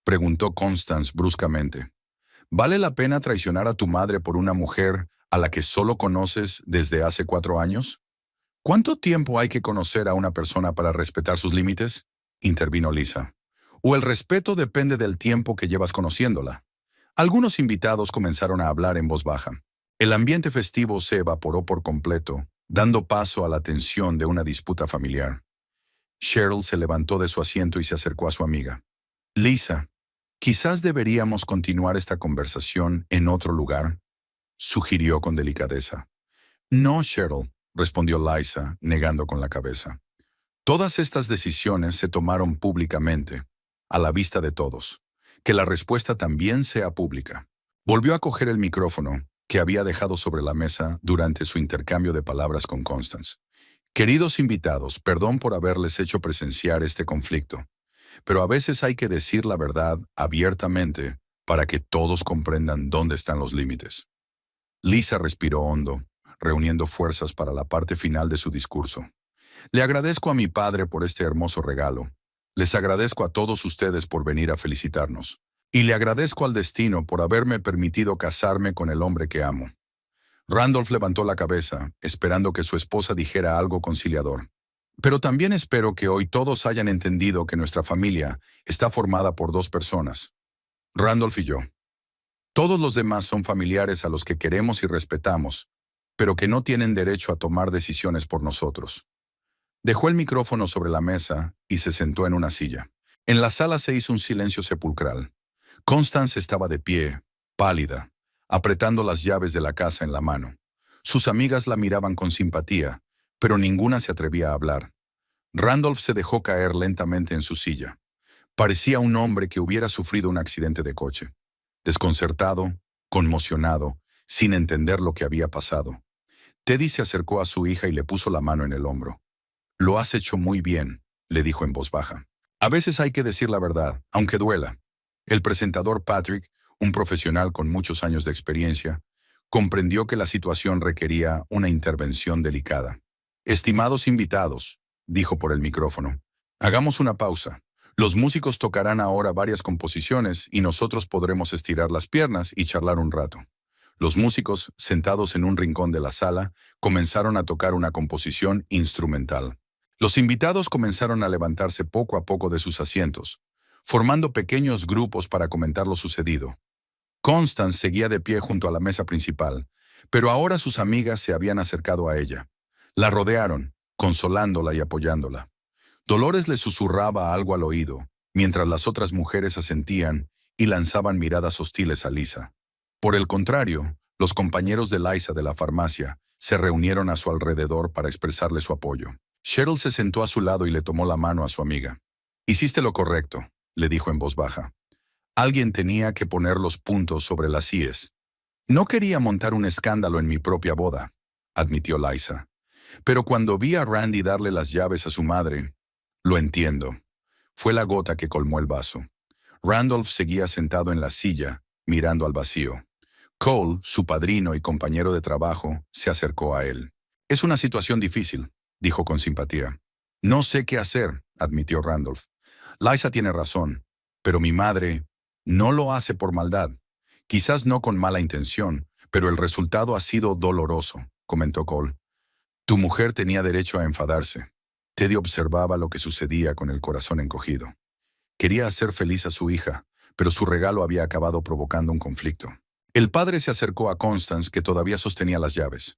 preguntó Constance bruscamente. ¿Vale la pena traicionar a tu madre por una mujer a la que solo conoces desde hace 4 años? ¿Cuánto tiempo hay que conocer a una persona para respetar sus límites?, intervino Lisa. ¿O el respeto depende del tiempo que llevas conociéndola? Algunos invitados comenzaron a hablar en voz baja. El ambiente festivo se evaporó por completo, dando paso a la tensión de una disputa familiar. Cheryl se levantó de su asiento y se acercó a su amiga. Lisa, quizás deberíamos continuar esta conversación en otro lugar, sugirió con delicadeza. No, Cheryl, respondió Liza, negando con la cabeza. Todas estas decisiones se tomaron públicamente, a la vista de todos. Que la respuesta también sea pública. Volvió a coger el micrófono, que había dejado sobre la mesa durante su intercambio de palabras con Constance. Queridos invitados, perdón por haberles hecho presenciar este conflicto, pero a veces hay que decir la verdad abiertamente para que todos comprendan dónde están los límites. Lisa respiró hondo, reuniendo fuerzas para la parte final de su discurso. Le agradezco a mi padre por este hermoso regalo. Les agradezco a todos ustedes por venir a felicitarnos. Y le agradezco al destino por haberme permitido casarme con el hombre que amo. Randolph levantó la cabeza, esperando que su esposa dijera algo conciliador. Pero también espero que hoy todos hayan entendido que nuestra familia está formada por 2 personas. Randolph y yo. Todos los demás son familiares a los que queremos y respetamos, pero que no tienen derecho a tomar decisiones por nosotros. Dejó el micrófono sobre la mesa y se sentó en una silla. En la sala se hizo un silencio sepulcral. Constance estaba de pie, pálida, apretando las llaves de la casa en la mano. Sus amigas la miraban con simpatía, pero ninguna se atrevía a hablar. Randolph se dejó caer lentamente en su silla. Parecía un hombre que hubiera sufrido un accidente de coche. Desconcertado, conmocionado, sin entender lo que había pasado. Teddy se acercó a su hija y le puso la mano en el hombro. «Lo has hecho muy bien», le dijo en voz baja. «A veces hay que decir la verdad, aunque duela». El presentador Patrick, un profesional con muchos años de experiencia, comprendió que la situación requería una intervención delicada. «Estimados invitados», dijo por el micrófono, «hagamos una pausa. Los músicos tocarán ahora varias composiciones y nosotros podremos estirar las piernas y charlar un rato». Los músicos, sentados en un rincón de la sala, comenzaron a tocar una composición instrumental. Los invitados comenzaron a levantarse poco a poco de sus asientos, formando pequeños grupos para comentar lo sucedido. Constance seguía de pie junto a la mesa principal, pero ahora sus amigas se habían acercado a ella. La rodearon, consolándola y apoyándola. Dolores le susurraba algo al oído, mientras las otras mujeres asentían y lanzaban miradas hostiles a Lisa. Por el contrario, los compañeros de Liza de la farmacia se reunieron a su alrededor para expresarle su apoyo. Cheryl se sentó a su lado y le tomó la mano a su amiga. «Hiciste lo correcto», le dijo en voz baja. «Alguien tenía que poner los puntos sobre las íes. No quería montar un escándalo en mi propia boda», admitió Liza. «Pero cuando vi a Randy darle las llaves a su madre, lo entiendo». Fue la gota que colmó el vaso. Randolph seguía sentado en la silla, mirando al vacío. Cole, su padrino y compañero de trabajo, se acercó a él. «Es una situación difícil», dijo con simpatía. «No sé qué hacer», admitió Randolph. «Liza tiene razón, pero mi madre no lo hace por maldad. Quizás no con mala intención, pero el resultado ha sido doloroso», comentó Cole. «Tu mujer tenía derecho a enfadarse». Teddy observaba lo que sucedía con el corazón encogido. Quería hacer feliz a su hija, pero su regalo había acabado provocando un conflicto. El padre se acercó a Constance, que todavía sostenía las llaves.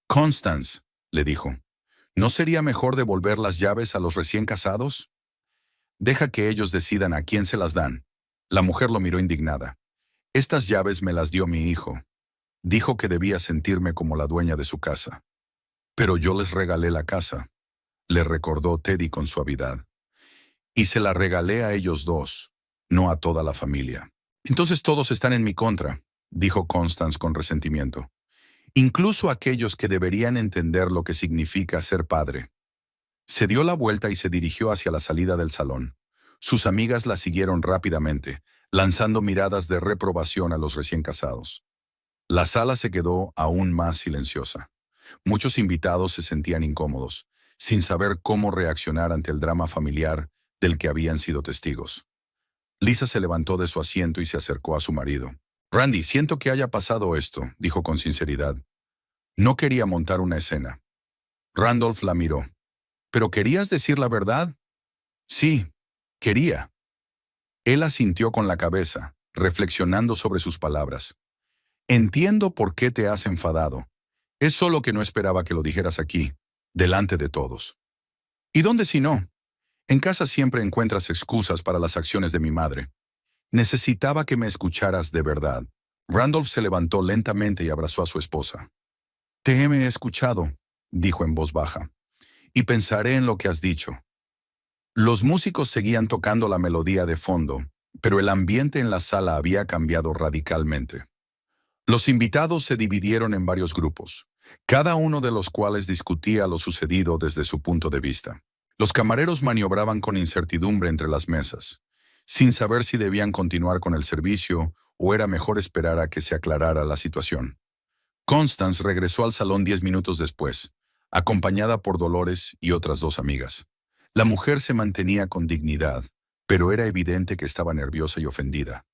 «Constance», le dijo, «¿no sería mejor devolver las llaves a los recién casados? Deja que ellos decidan a quién se las dan». La mujer lo miró indignada. «Estas llaves me las dio mi hijo. Dijo que debía sentirme como la dueña de su casa. Pero yo les regalé la casa», le recordó Teddy con suavidad. «Y se la regalé a ellos dos, no a toda la familia». «Entonces todos están en mi contra», dijo Constance con resentimiento. «Incluso aquellos que deberían entender lo que significa ser padre». Se dio la vuelta y se dirigió hacia la salida del salón. Sus amigas la siguieron rápidamente, lanzando miradas de reprobación a los recién casados. La sala se quedó aún más silenciosa. Muchos invitados se sentían incómodos, sin saber cómo reaccionar ante el drama familiar del que habían sido testigos. Lisa se levantó de su asiento y se acercó a su marido. «Randy, siento que haya pasado esto», dijo con sinceridad. «No quería montar una escena». Randolph la miró. «¿Pero querías decir la verdad?» «Sí, quería». Él asintió con la cabeza, reflexionando sobre sus palabras. «Entiendo por qué te has enfadado. Es solo que no esperaba que lo dijeras aquí, delante de todos». «¿Y dónde si no? En casa siempre encuentras excusas para las acciones de mi madre. Necesitaba que me escucharas de verdad». Randolph se levantó lentamente y abrazó a su esposa. «Te he escuchado», dijo en voz baja, «y pensaré en lo que has dicho». Los músicos seguían tocando la melodía de fondo, pero el ambiente en la sala había cambiado radicalmente. Los invitados se dividieron en varios grupos, cada uno de los cuales discutía lo sucedido desde su punto de vista. Los camareros maniobraban con incertidumbre entre las mesas, sin saber si debían continuar con el servicio o era mejor esperar a que se aclarara la situación. Constance regresó al salón 10 minutos después, acompañada por Dolores y otras dos amigas. La mujer se mantenía con dignidad, pero era evidente que estaba nerviosa y ofendida.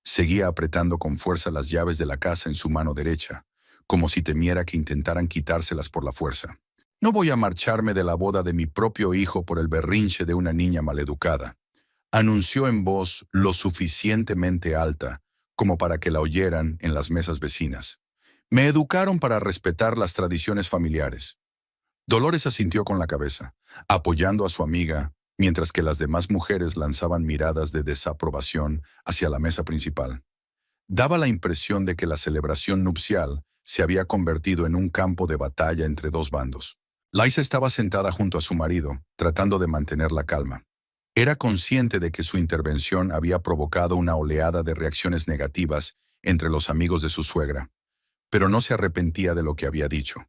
Seguía apretando con fuerza las llaves de la casa en su mano derecha, como si temiera que intentaran quitárselas por la fuerza. «No voy a marcharme de la boda de mi propio hijo por el berrinche de una niña maleducada», anunció en voz lo suficientemente alta como para que la oyeran en las mesas vecinas. «Me educaron para respetar las tradiciones familiares». Dolores asintió con la cabeza, apoyando a su amiga, mientras que las demás mujeres lanzaban miradas de desaprobación hacia la mesa principal. Daba la impresión de que la celebración nupcial se había convertido en un campo de batalla entre dos bandos. Liza estaba sentada junto a su marido, tratando de mantener la calma. Era consciente de que su intervención había provocado una oleada de reacciones negativas entre los amigos de su suegra, pero no se arrepentía de lo que había dicho.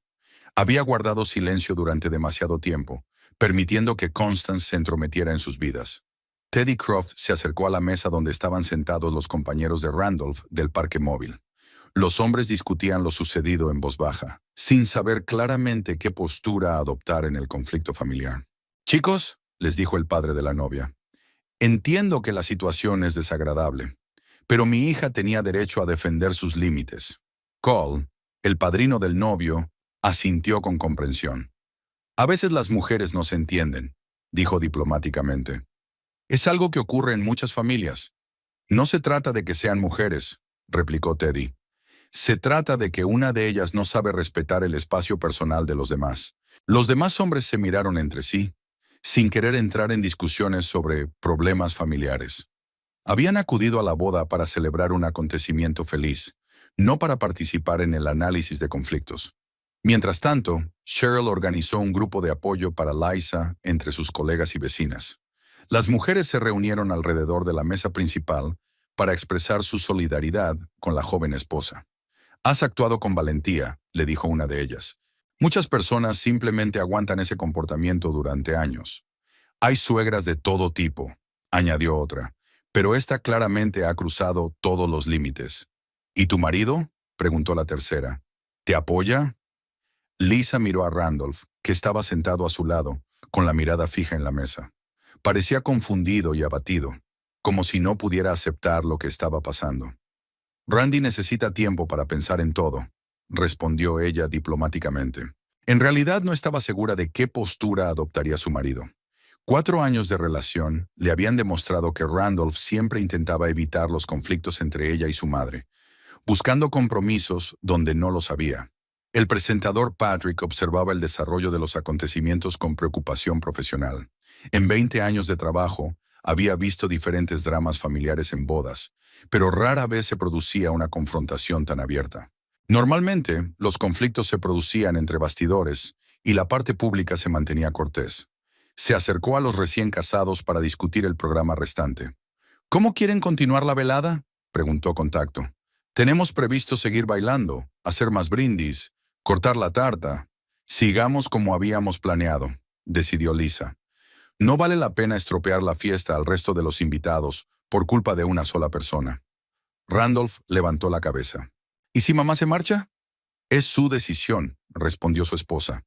Había guardado silencio durante demasiado tiempo, permitiendo que Constance se entrometiera en sus vidas. Teddy Croft se acercó a la mesa donde estaban sentados los compañeros de Randolph del parque móvil. Los hombres discutían lo sucedido en voz baja, sin saber claramente qué postura adoptar en el conflicto familiar. «Chicos», les dijo el padre de la novia, «entiendo que la situación es desagradable, pero mi hija tenía derecho a defender sus límites». Cole, el padrino del novio, asintió con comprensión. A veces las mujeres no se entienden, dijo diplomáticamente. Es algo que ocurre en muchas familias. No se trata de que sean mujeres, replicó Teddy. Se trata de que una de ellas no sabe respetar el espacio personal de los demás. Los demás hombres se miraron entre sí, sin querer entrar en discusiones sobre problemas familiares. Habían acudido a la boda para celebrar un acontecimiento feliz, no para participar en el análisis de conflictos. Mientras tanto, Cheryl organizó un grupo de apoyo para Liza entre sus colegas y vecinas. Las mujeres se reunieron alrededor de la mesa principal para expresar su solidaridad con la joven esposa. Has actuado con valentía, le dijo una de ellas. Muchas personas simplemente aguantan ese comportamiento durante años. Hay suegras de todo tipo, añadió otra, pero esta claramente ha cruzado todos los límites. ¿Y tu marido?, preguntó la tercera. ¿Te apoya? Lisa miró a Randolph, que estaba sentado a su lado, con la mirada fija en la mesa. Parecía confundido y abatido, como si no pudiera aceptar lo que estaba pasando. Randy necesita tiempo para pensar en todo, respondió ella diplomáticamente. En realidad no estaba segura de qué postura adoptaría su marido. 4 años de relación le habían demostrado que Randolph siempre intentaba evitar los conflictos entre ella y su madre, buscando compromisos donde no los había. El presentador Patrick observaba el desarrollo de los acontecimientos con preocupación profesional. En 20 años de trabajo, había visto diferentes dramas familiares en bodas, pero rara vez se producía una confrontación tan abierta. Normalmente, los conflictos se producían entre bastidores y la parte pública se mantenía cortés. Se acercó a los recién casados para discutir el programa restante. ¿Cómo quieren continuar la velada?, preguntó con tacto. Tenemos previsto seguir bailando, hacer más brindis, cortar la tarta. Sigamos como habíamos planeado, decidió Lisa. No vale la pena estropear la fiesta al resto de los invitados por culpa de una sola persona. Randolph levantó la cabeza. ¿Y si mamá se marcha? Es su decisión, respondió su esposa.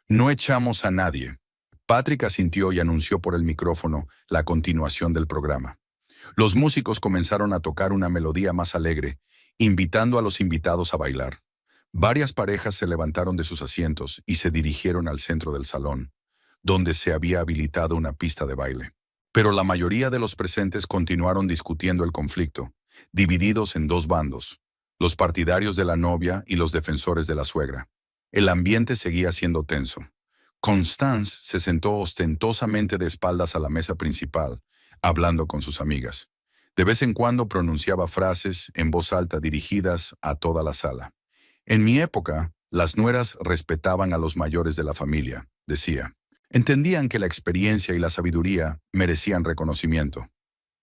No echamos a nadie. Patrick asintió y anunció por el micrófono la continuación del programa. Los músicos comenzaron a tocar una melodía más alegre, invitando a los invitados a bailar. Varias parejas se levantaron de sus asientos y se dirigieron al centro del salón, donde se había habilitado una pista de baile. Pero la mayoría de los presentes continuaron discutiendo el conflicto, divididos en 2 bandos, los partidarios de la novia y los defensores de la suegra. El ambiente seguía siendo tenso. Constance se sentó ostentosamente de espaldas a la mesa principal, hablando con sus amigas. De vez en cuando pronunciaba frases en voz alta dirigidas a toda la sala. En mi época, las nueras respetaban a los mayores de la familia, decía. Entendían que la experiencia y la sabiduría merecían reconocimiento.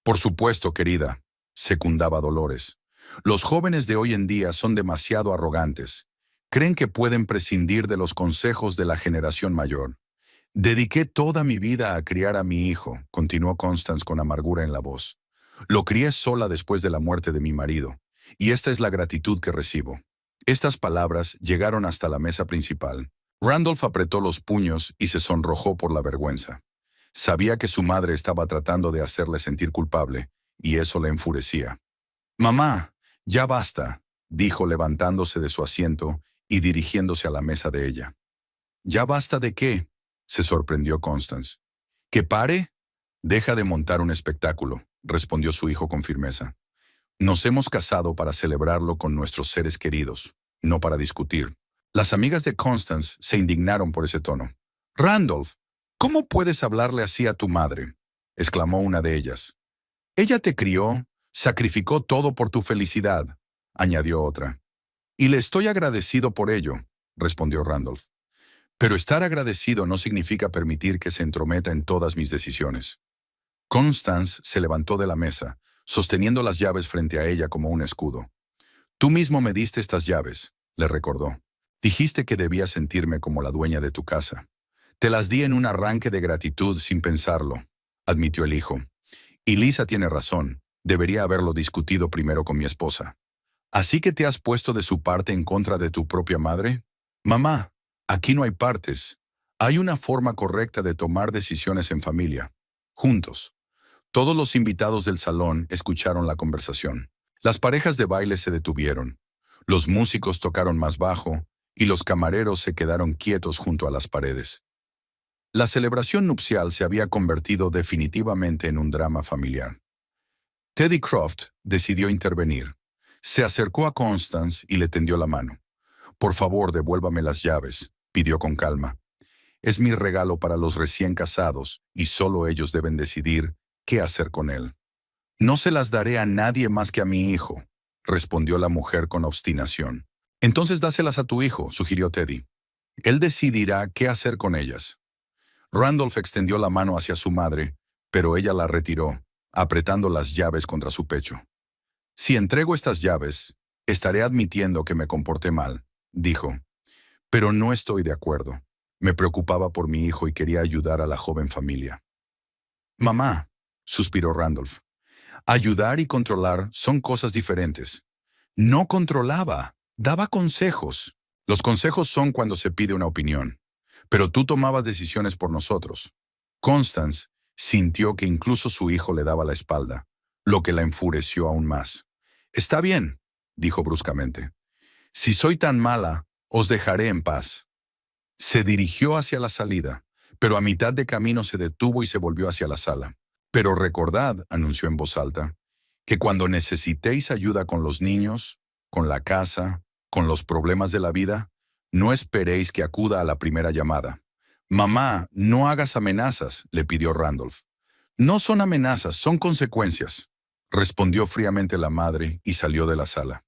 Por supuesto, querida, secundaba Dolores. Los jóvenes de hoy en día son demasiado arrogantes. Creen que pueden prescindir de los consejos de la generación mayor. Dediqué toda mi vida a criar a mi hijo, continuó Constance con amargura en la voz. Lo crié sola después de la muerte de mi marido, y esta es la gratitud que recibo. Estas palabras llegaron hasta la mesa principal. Randolph apretó los puños y se sonrojó por la vergüenza. Sabía que su madre estaba tratando de hacerle sentir culpable, y eso le enfurecía. «Mamá, ya basta», dijo levantándose de su asiento y dirigiéndose a la mesa de ella. «¿Ya basta de qué?», se sorprendió Constance. «¿Que pare?» «Deja de montar un espectáculo», respondió su hijo con firmeza. «Nos hemos casado para celebrarlo con nuestros seres queridos, no para discutir». Las amigas de Constance se indignaron por ese tono. «Randolph, ¿cómo puedes hablarle así a tu madre?», exclamó una de ellas. «Ella te crió, sacrificó todo por tu felicidad», añadió otra. «Y le estoy agradecido por ello», respondió Randolph. «Pero estar agradecido no significa permitir que se entrometa en todas mis decisiones». Constance se levantó de la mesa, sosteniendo las llaves frente a ella como un escudo. «Tú mismo me diste estas llaves», le recordó. «Dijiste que debía sentirme como la dueña de tu casa. Te las di en un arranque de gratitud sin pensarlo», admitió el hijo. «Y Lisa tiene razón, debería haberlo discutido primero con mi esposa». «¿Así que te has puesto de su parte en contra de tu propia madre?» «Mamá, aquí no hay partes. Hay una forma correcta de tomar decisiones en familia, juntos». Todos los invitados del salón escucharon la conversación. Las parejas de baile se detuvieron. Los músicos tocaron más bajo y los camareros se quedaron quietos junto a las paredes. La celebración nupcial se había convertido definitivamente en un drama familiar. Teddy Croft decidió intervenir. Se acercó a Constance y le tendió la mano. «Por favor, devuélvame las llaves», pidió con calma. «Es mi regalo para los recién casados y solo ellos deben decidir qué hacer con él». «No se las daré a nadie más que a mi hijo», respondió la mujer con obstinación. «Entonces dáselas a tu hijo», sugirió Teddy. «Él decidirá qué hacer con ellas». Randolph extendió la mano hacia su madre, pero ella la retiró, apretando las llaves contra su pecho. «Si entrego estas llaves, estaré admitiendo que me comporté mal», dijo. «Pero no estoy de acuerdo. Me preocupaba por mi hijo y quería ayudar a la joven familia». «Mamá», suspiró Randolph, «ayudar y controlar son cosas diferentes». «No controlaba, daba consejos. Los consejos son cuando se pide una opinión. Pero tú tomabas decisiones por nosotros». Constance sintió que incluso su hijo le daba la espalda, lo que la enfureció aún más. «Está bien», dijo bruscamente. «Si soy tan mala, os dejaré en paz». Se dirigió hacia la salida, pero a mitad de camino se detuvo y se volvió hacia la sala. «Pero recordad», anunció en voz alta, «que cuando necesitéis ayuda con los niños, con la casa, con los problemas de la vida, no esperéis que acuda a la primera llamada». «Mamá, no hagas amenazas», le pidió Randolph. «No son amenazas, son consecuencias», respondió fríamente la madre y salió de la sala.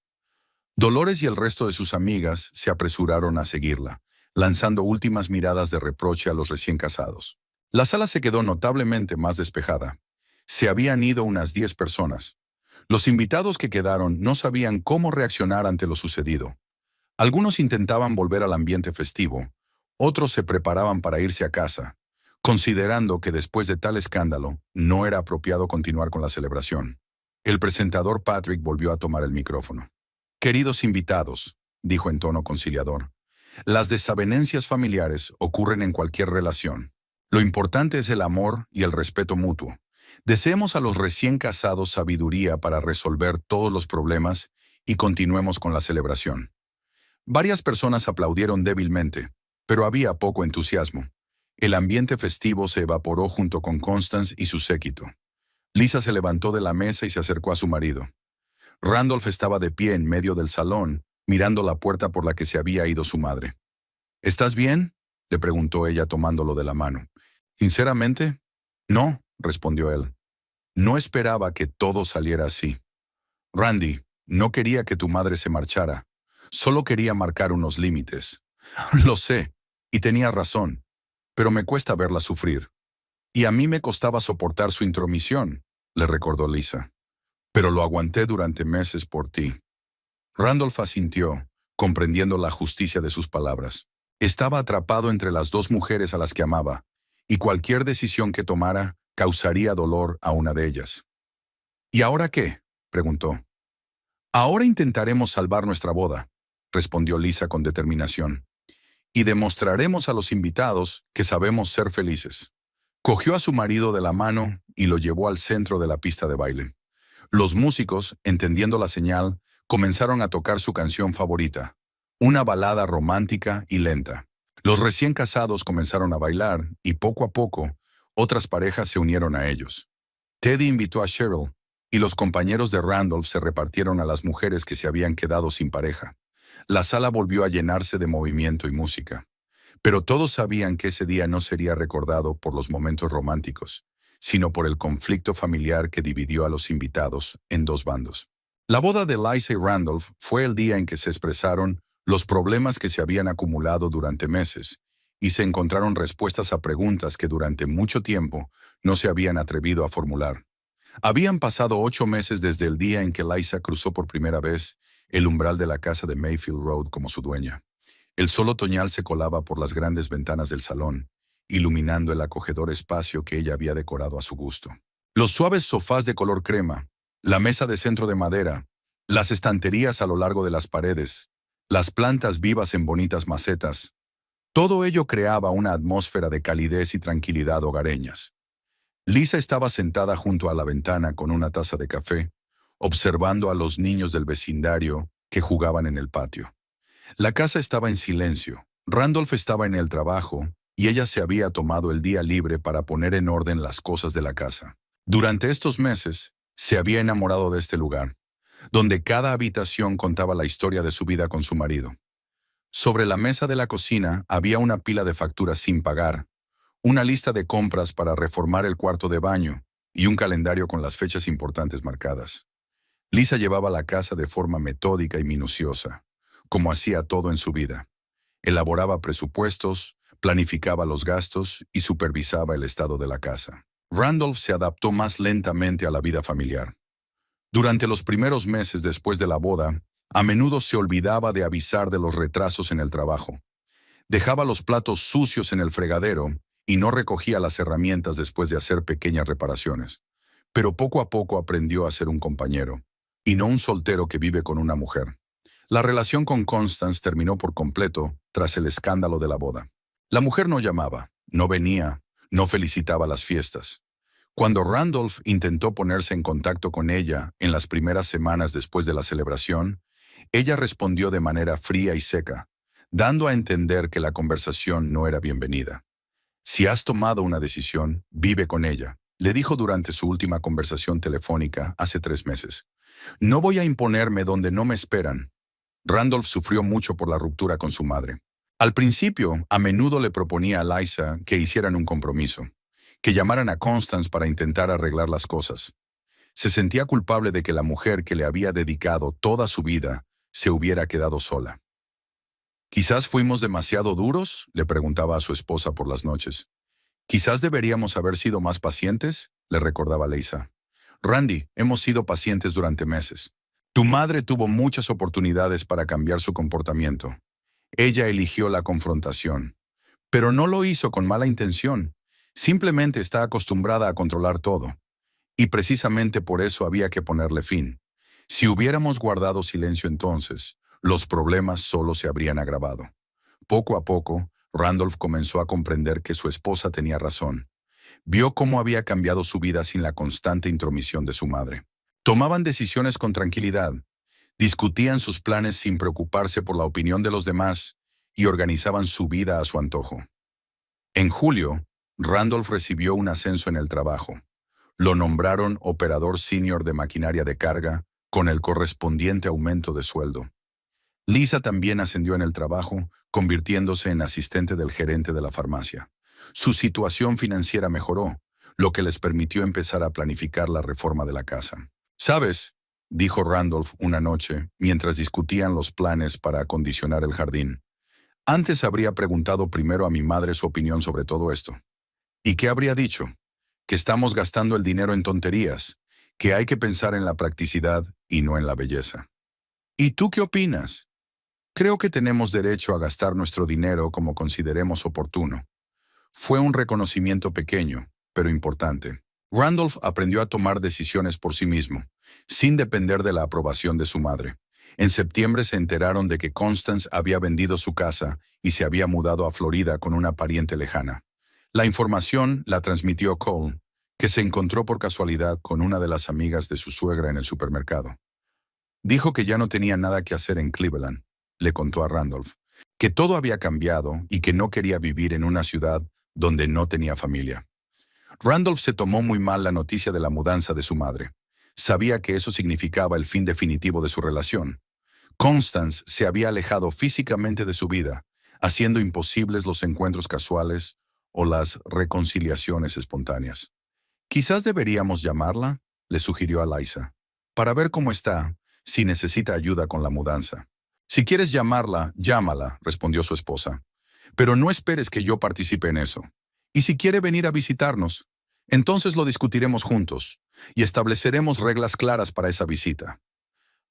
Dolores y el resto de sus amigas se apresuraron a seguirla, lanzando últimas miradas de reproche a los recién casados. La sala se quedó notablemente más despejada. Se habían ido unas 10 personas. Los invitados que quedaron no sabían cómo reaccionar ante lo sucedido. Algunos intentaban volver al ambiente festivo, otros se preparaban para irse a casa, considerando que después de tal escándalo no era apropiado continuar con la celebración. El presentador Patrick volvió a tomar el micrófono. «Queridos invitados», dijo en tono conciliador, «las desavenencias familiares ocurren en cualquier relación. Lo importante es el amor y el respeto mutuo. Deseemos a los recién casados sabiduría para resolver todos los problemas y continuemos con la celebración». Varias personas aplaudieron débilmente, pero había poco entusiasmo. El ambiente festivo se evaporó junto con Constance y su séquito. Lisa se levantó de la mesa y se acercó a su marido. Randolph estaba de pie en medio del salón, mirando la puerta por la que se había ido su madre. «¿Estás bien?», le preguntó ella tomándolo de la mano. «Sinceramente, no», respondió él. «No esperaba que todo saliera así. Randy, no quería que tu madre se marchara. Solo quería marcar unos límites». «Lo sé, y tenía razón, pero me cuesta verla sufrir. Y a mí me costaba soportar su intromisión», le recordó Lisa. «Pero lo aguanté durante meses por ti». Randolph asintió, comprendiendo la justicia de sus palabras. Estaba atrapado entre las dos mujeres a las que amaba, y cualquier decisión que tomara causaría dolor a una de ellas. «¿Y ahora qué?», preguntó. «Ahora intentaremos salvar nuestra boda», respondió Lisa con determinación. «Y demostraremos a los invitados que sabemos ser felices». Cogió a su marido de la mano y lo llevó al centro de la pista de baile. Los músicos, entendiendo la señal, comenzaron a tocar su canción favorita, una balada romántica y lenta. Los recién casados comenzaron a bailar y poco a poco, otras parejas se unieron a ellos. Teddy invitó a Cheryl y los compañeros de Randolph se repartieron a las mujeres que se habían quedado sin pareja. La sala volvió a llenarse de movimiento y música. Pero todos sabían que ese día no sería recordado por los momentos románticos, sino por el conflicto familiar que dividió a los invitados en dos bandos. La boda de Lisa y Randolph fue el día en que se expresaron los problemas que se habían acumulado durante meses y se encontraron respuestas a preguntas que durante mucho tiempo no se habían atrevido a formular. Habían pasado 8 meses desde el día en que Lisa cruzó por primera vez el umbral de la casa de Mayfield Road como su dueña. El sol otoñal se colaba por las grandes ventanas del salón, iluminando el acogedor espacio que ella había decorado a su gusto. Los suaves sofás de color crema, la mesa de centro de madera, las estanterías a lo largo de las paredes, las plantas vivas en bonitas macetas, todo ello creaba una atmósfera de calidez y tranquilidad hogareñas. Lisa estaba sentada junto a la ventana con una taza de café, observando a los niños del vecindario que jugaban en el patio. La casa estaba en silencio. Randolph estaba en el trabajo y ella se había tomado el día libre para poner en orden las cosas de la casa. Durante estos meses, se había enamorado de este lugar, donde cada habitación contaba la historia de su vida con su marido. Sobre la mesa de la cocina había una pila de facturas sin pagar, una lista de compras para reformar el cuarto de baño y un calendario con las fechas importantes marcadas. Lisa llevaba la casa de forma metódica y minuciosa, como hacía todo en su vida. Elaboraba presupuestos, planificaba los gastos y supervisaba el estado de la casa. Randolph se adaptó más lentamente a la vida familiar. Durante los primeros meses después de la boda, a menudo se olvidaba de avisar de los retrasos en el trabajo. Dejaba los platos sucios en el fregadero y no recogía las herramientas después de hacer pequeñas reparaciones. Pero poco a poco aprendió a ser un compañero, y no un soltero que vive con una mujer. La relación con Constance terminó por completo tras el escándalo de la boda. La mujer no llamaba, no venía, no felicitaba las fiestas. Cuando Randolph intentó ponerse en contacto con ella en las primeras semanas después de la celebración, ella respondió de manera fría y seca, dando a entender que la conversación no era bienvenida. Si has tomado una decisión, vive con ella, le dijo durante su última conversación telefónica hace 3 meses. No voy a imponerme donde no me esperan. Randolph sufrió mucho por la ruptura con su madre. Al principio, a menudo le proponía a Liza que hicieran un compromiso, que llamaran a Constance para intentar arreglar las cosas. Se sentía culpable de que la mujer que le había dedicado toda su vida se hubiera quedado sola. «¿Quizás fuimos demasiado duros?», le preguntaba a su esposa por las noches. «¿Quizás deberíamos haber sido más pacientes?», le recordaba Liza. «Randy, hemos sido pacientes durante meses. Tu madre tuvo muchas oportunidades para cambiar su comportamiento. Ella eligió la confrontación. Pero no lo hizo con mala intención. Simplemente está acostumbrada a controlar todo. Y precisamente por eso había que ponerle fin. Si hubiéramos guardado silencio entonces, los problemas solo se habrían agravado». Poco a poco, Randolph comenzó a comprender que su esposa tenía razón. Vio cómo había cambiado su vida sin la constante intromisión de su madre. Tomaban decisiones con tranquilidad, discutían sus planes sin preocuparse por la opinión de los demás y organizaban su vida a su antojo. En julio, Randolph recibió un ascenso en el trabajo. Lo nombraron operador senior de maquinaria de carga, con el correspondiente aumento de sueldo. Lisa también ascendió en el trabajo, convirtiéndose en asistente del gerente de la farmacia. Su situación financiera mejoró, lo que les permitió empezar a planificar la reforma de la casa. «¿Sabes?», dijo Randolph una noche, mientras discutían los planes para acondicionar el jardín. «Antes habría preguntado primero a mi madre su opinión sobre todo esto. ¿Y qué habría dicho? Que estamos gastando el dinero en tonterías, que hay que pensar en la practicidad y no en la belleza. ¿Y tú qué opinas? Creo que tenemos derecho a gastar nuestro dinero como consideremos oportuno». Fue un reconocimiento pequeño, pero importante. Randolph aprendió a tomar decisiones por sí mismo, sin depender de la aprobación de su madre. En septiembre se enteraron de que Constance había vendido su casa y se había mudado a Florida con una pariente lejana. La información la transmitió Cole, que se encontró por casualidad con una de las amigas de su suegra en el supermercado. Dijo que ya no tenía nada que hacer en Cleveland, le contó a Randolph, que todo había cambiado y que no quería vivir en una ciudad donde no tenía familia. Randolph se tomó muy mal la noticia de la mudanza de su madre. Sabía que eso significaba el fin definitivo de su relación. Constance se había alejado físicamente de su vida, haciendo imposibles los encuentros casuales o las reconciliaciones espontáneas. «Quizás deberíamos llamarla», le sugirió a Liza, «para ver cómo está, si necesita ayuda con la mudanza». «Si quieres llamarla, llámala», respondió su esposa. «Pero no esperes que yo participe en eso. Y si quiere venir a visitarnos, entonces lo discutiremos juntos y estableceremos reglas claras para esa visita».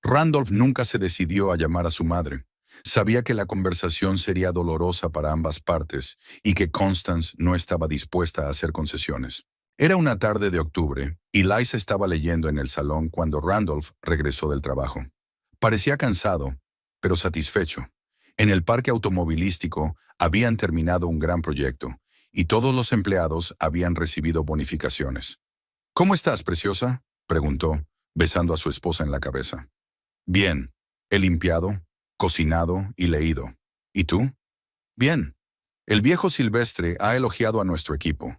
Randolph nunca se decidió a llamar a su madre. Sabía que la conversación sería dolorosa para ambas partes y que Constance no estaba dispuesta a hacer concesiones. Era una tarde de octubre y Liza estaba leyendo en el salón cuando Randolph regresó del trabajo. Parecía cansado, pero satisfecho. En el parque automovilístico habían terminado un gran proyecto y todos los empleados habían recibido bonificaciones. «¿Cómo estás, preciosa?», preguntó, besando a su esposa en la cabeza. «Bien, he limpiado, cocinado y leído. ¿Y tú?». «Bien». El viejo Silvestre ha elogiado a nuestro equipo.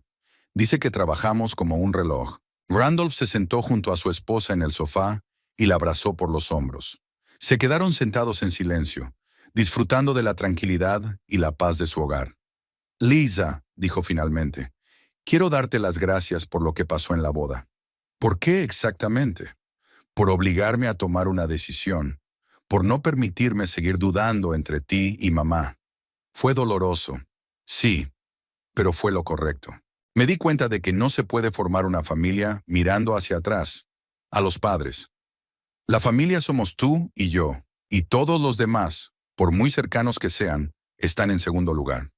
Dice que trabajamos como un reloj. Randolph se sentó junto a su esposa en el sofá y la abrazó por los hombros. Se quedaron sentados en silencio, disfrutando de la tranquilidad y la paz de su hogar. Lisa, dijo finalmente, quiero darte las gracias por lo que pasó en la boda. ¿Por qué exactamente? Por obligarme a tomar una decisión, por no permitirme seguir dudando entre ti y mamá. Fue doloroso, sí, pero fue lo correcto. Me di cuenta de que no se puede formar una familia mirando hacia atrás, a los padres. La familia somos tú y yo, y todos los demás, por muy cercanos que sean, están en segundo lugar.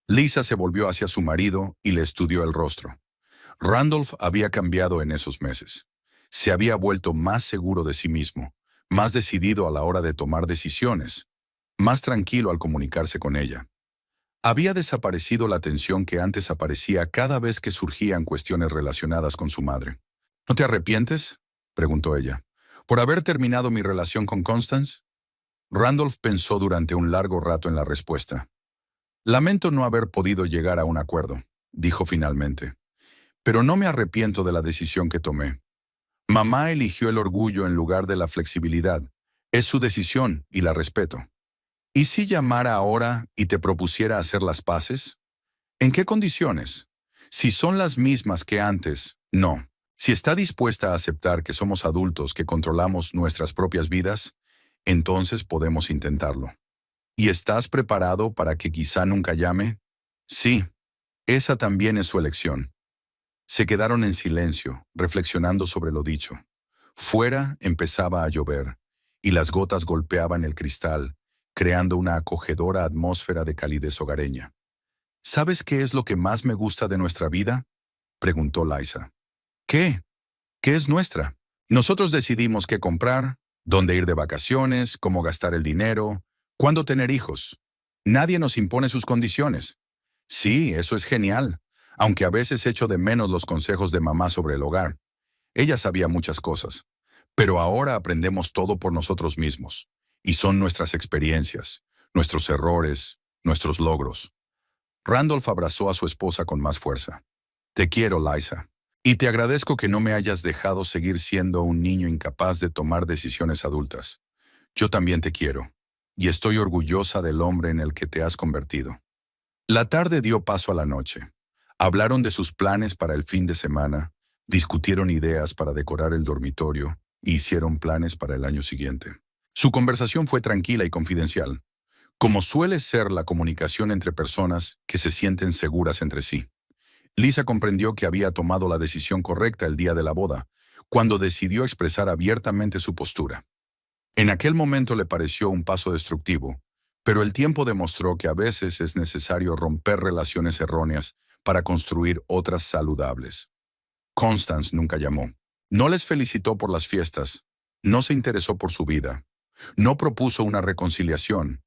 Lisa se volvió hacia su marido y le estudió el rostro. Randolph había cambiado en esos meses. Se había vuelto más seguro de sí mismo, más decidido a la hora de tomar decisiones, más tranquilo al comunicarse con ella. Había desaparecido la tensión que antes aparecía cada vez que surgían cuestiones relacionadas con su madre. ¿No te arrepientes?, preguntó ella, ¿por haber terminado mi relación con Constance? Randolph pensó durante un largo rato en la respuesta. Lamento no haber podido llegar a un acuerdo, dijo finalmente, pero no me arrepiento de la decisión que tomé. Mamá eligió el orgullo en lugar de la flexibilidad. Es su decisión y la respeto. ¿Y si llamara ahora y te propusiera hacer las paces? ¿En qué condiciones? Si son las mismas que antes, no. Si está dispuesta a aceptar que somos adultos que controlamos nuestras propias vidas, entonces podemos intentarlo. ¿Y estás preparado para que quizá nunca llame? Sí, esa también es su elección. Se quedaron en silencio, reflexionando sobre lo dicho. Fuera empezaba a llover, y las gotas golpeaban el cristal, creando una acogedora atmósfera de calidez hogareña. ¿Sabes qué es lo que más me gusta de nuestra vida?, preguntó Liza. ¿Qué? ¿Qué es nuestra? Nosotros decidimos qué comprar, dónde ir de vacaciones, cómo gastar el dinero, cuándo tener hijos. Nadie nos impone sus condiciones. Sí, eso es genial, aunque a veces echo de menos los consejos de mamá sobre el hogar. Ella sabía muchas cosas, pero ahora aprendemos todo por nosotros mismos, y son nuestras experiencias, nuestros errores, nuestros logros. Randolph abrazó a su esposa con más fuerza. Te quiero, Liza, y te agradezco que no me hayas dejado seguir siendo un niño incapaz de tomar decisiones adultas. Yo también te quiero, y estoy orgullosa del hombre en el que te has convertido. La tarde dio paso a la noche. Hablaron de sus planes para el fin de semana, discutieron ideas para decorar el dormitorio y hicieron planes para el año siguiente. Su conversación fue tranquila y confidencial, como suele ser la comunicación entre personas que se sienten seguras entre sí. Lisa comprendió que había tomado la decisión correcta el día de la boda, cuando decidió expresar abiertamente su postura. En aquel momento le pareció un paso destructivo, pero el tiempo demostró que a veces es necesario romper relaciones erróneas para construir otras saludables. Constance nunca llamó. No les felicitó por las fiestas, no se interesó por su vida, no propuso una reconciliación.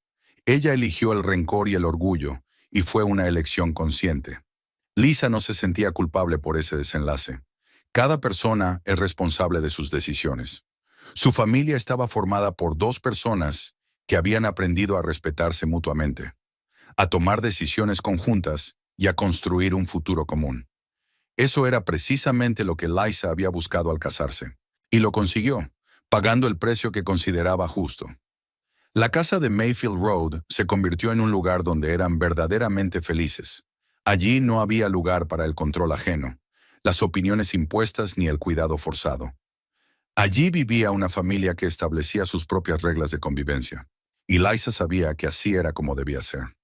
Ella eligió el rencor y el orgullo, y fue una elección consciente. Lisa no se sentía culpable por ese desenlace. Cada persona es responsable de sus decisiones. Su familia estaba formada por dos personas que habían aprendido a respetarse mutuamente, a tomar decisiones conjuntas y a construir un futuro común. Eso era precisamente lo que Liza había buscado al casarse, y lo consiguió, pagando el precio que consideraba justo. La casa de Mayfield Road se convirtió en un lugar donde eran verdaderamente felices. Allí no había lugar para el control ajeno, las opiniones impuestas ni el cuidado forzado. Allí vivía una familia que establecía sus propias reglas de convivencia, y Liza sabía que así era como debía ser.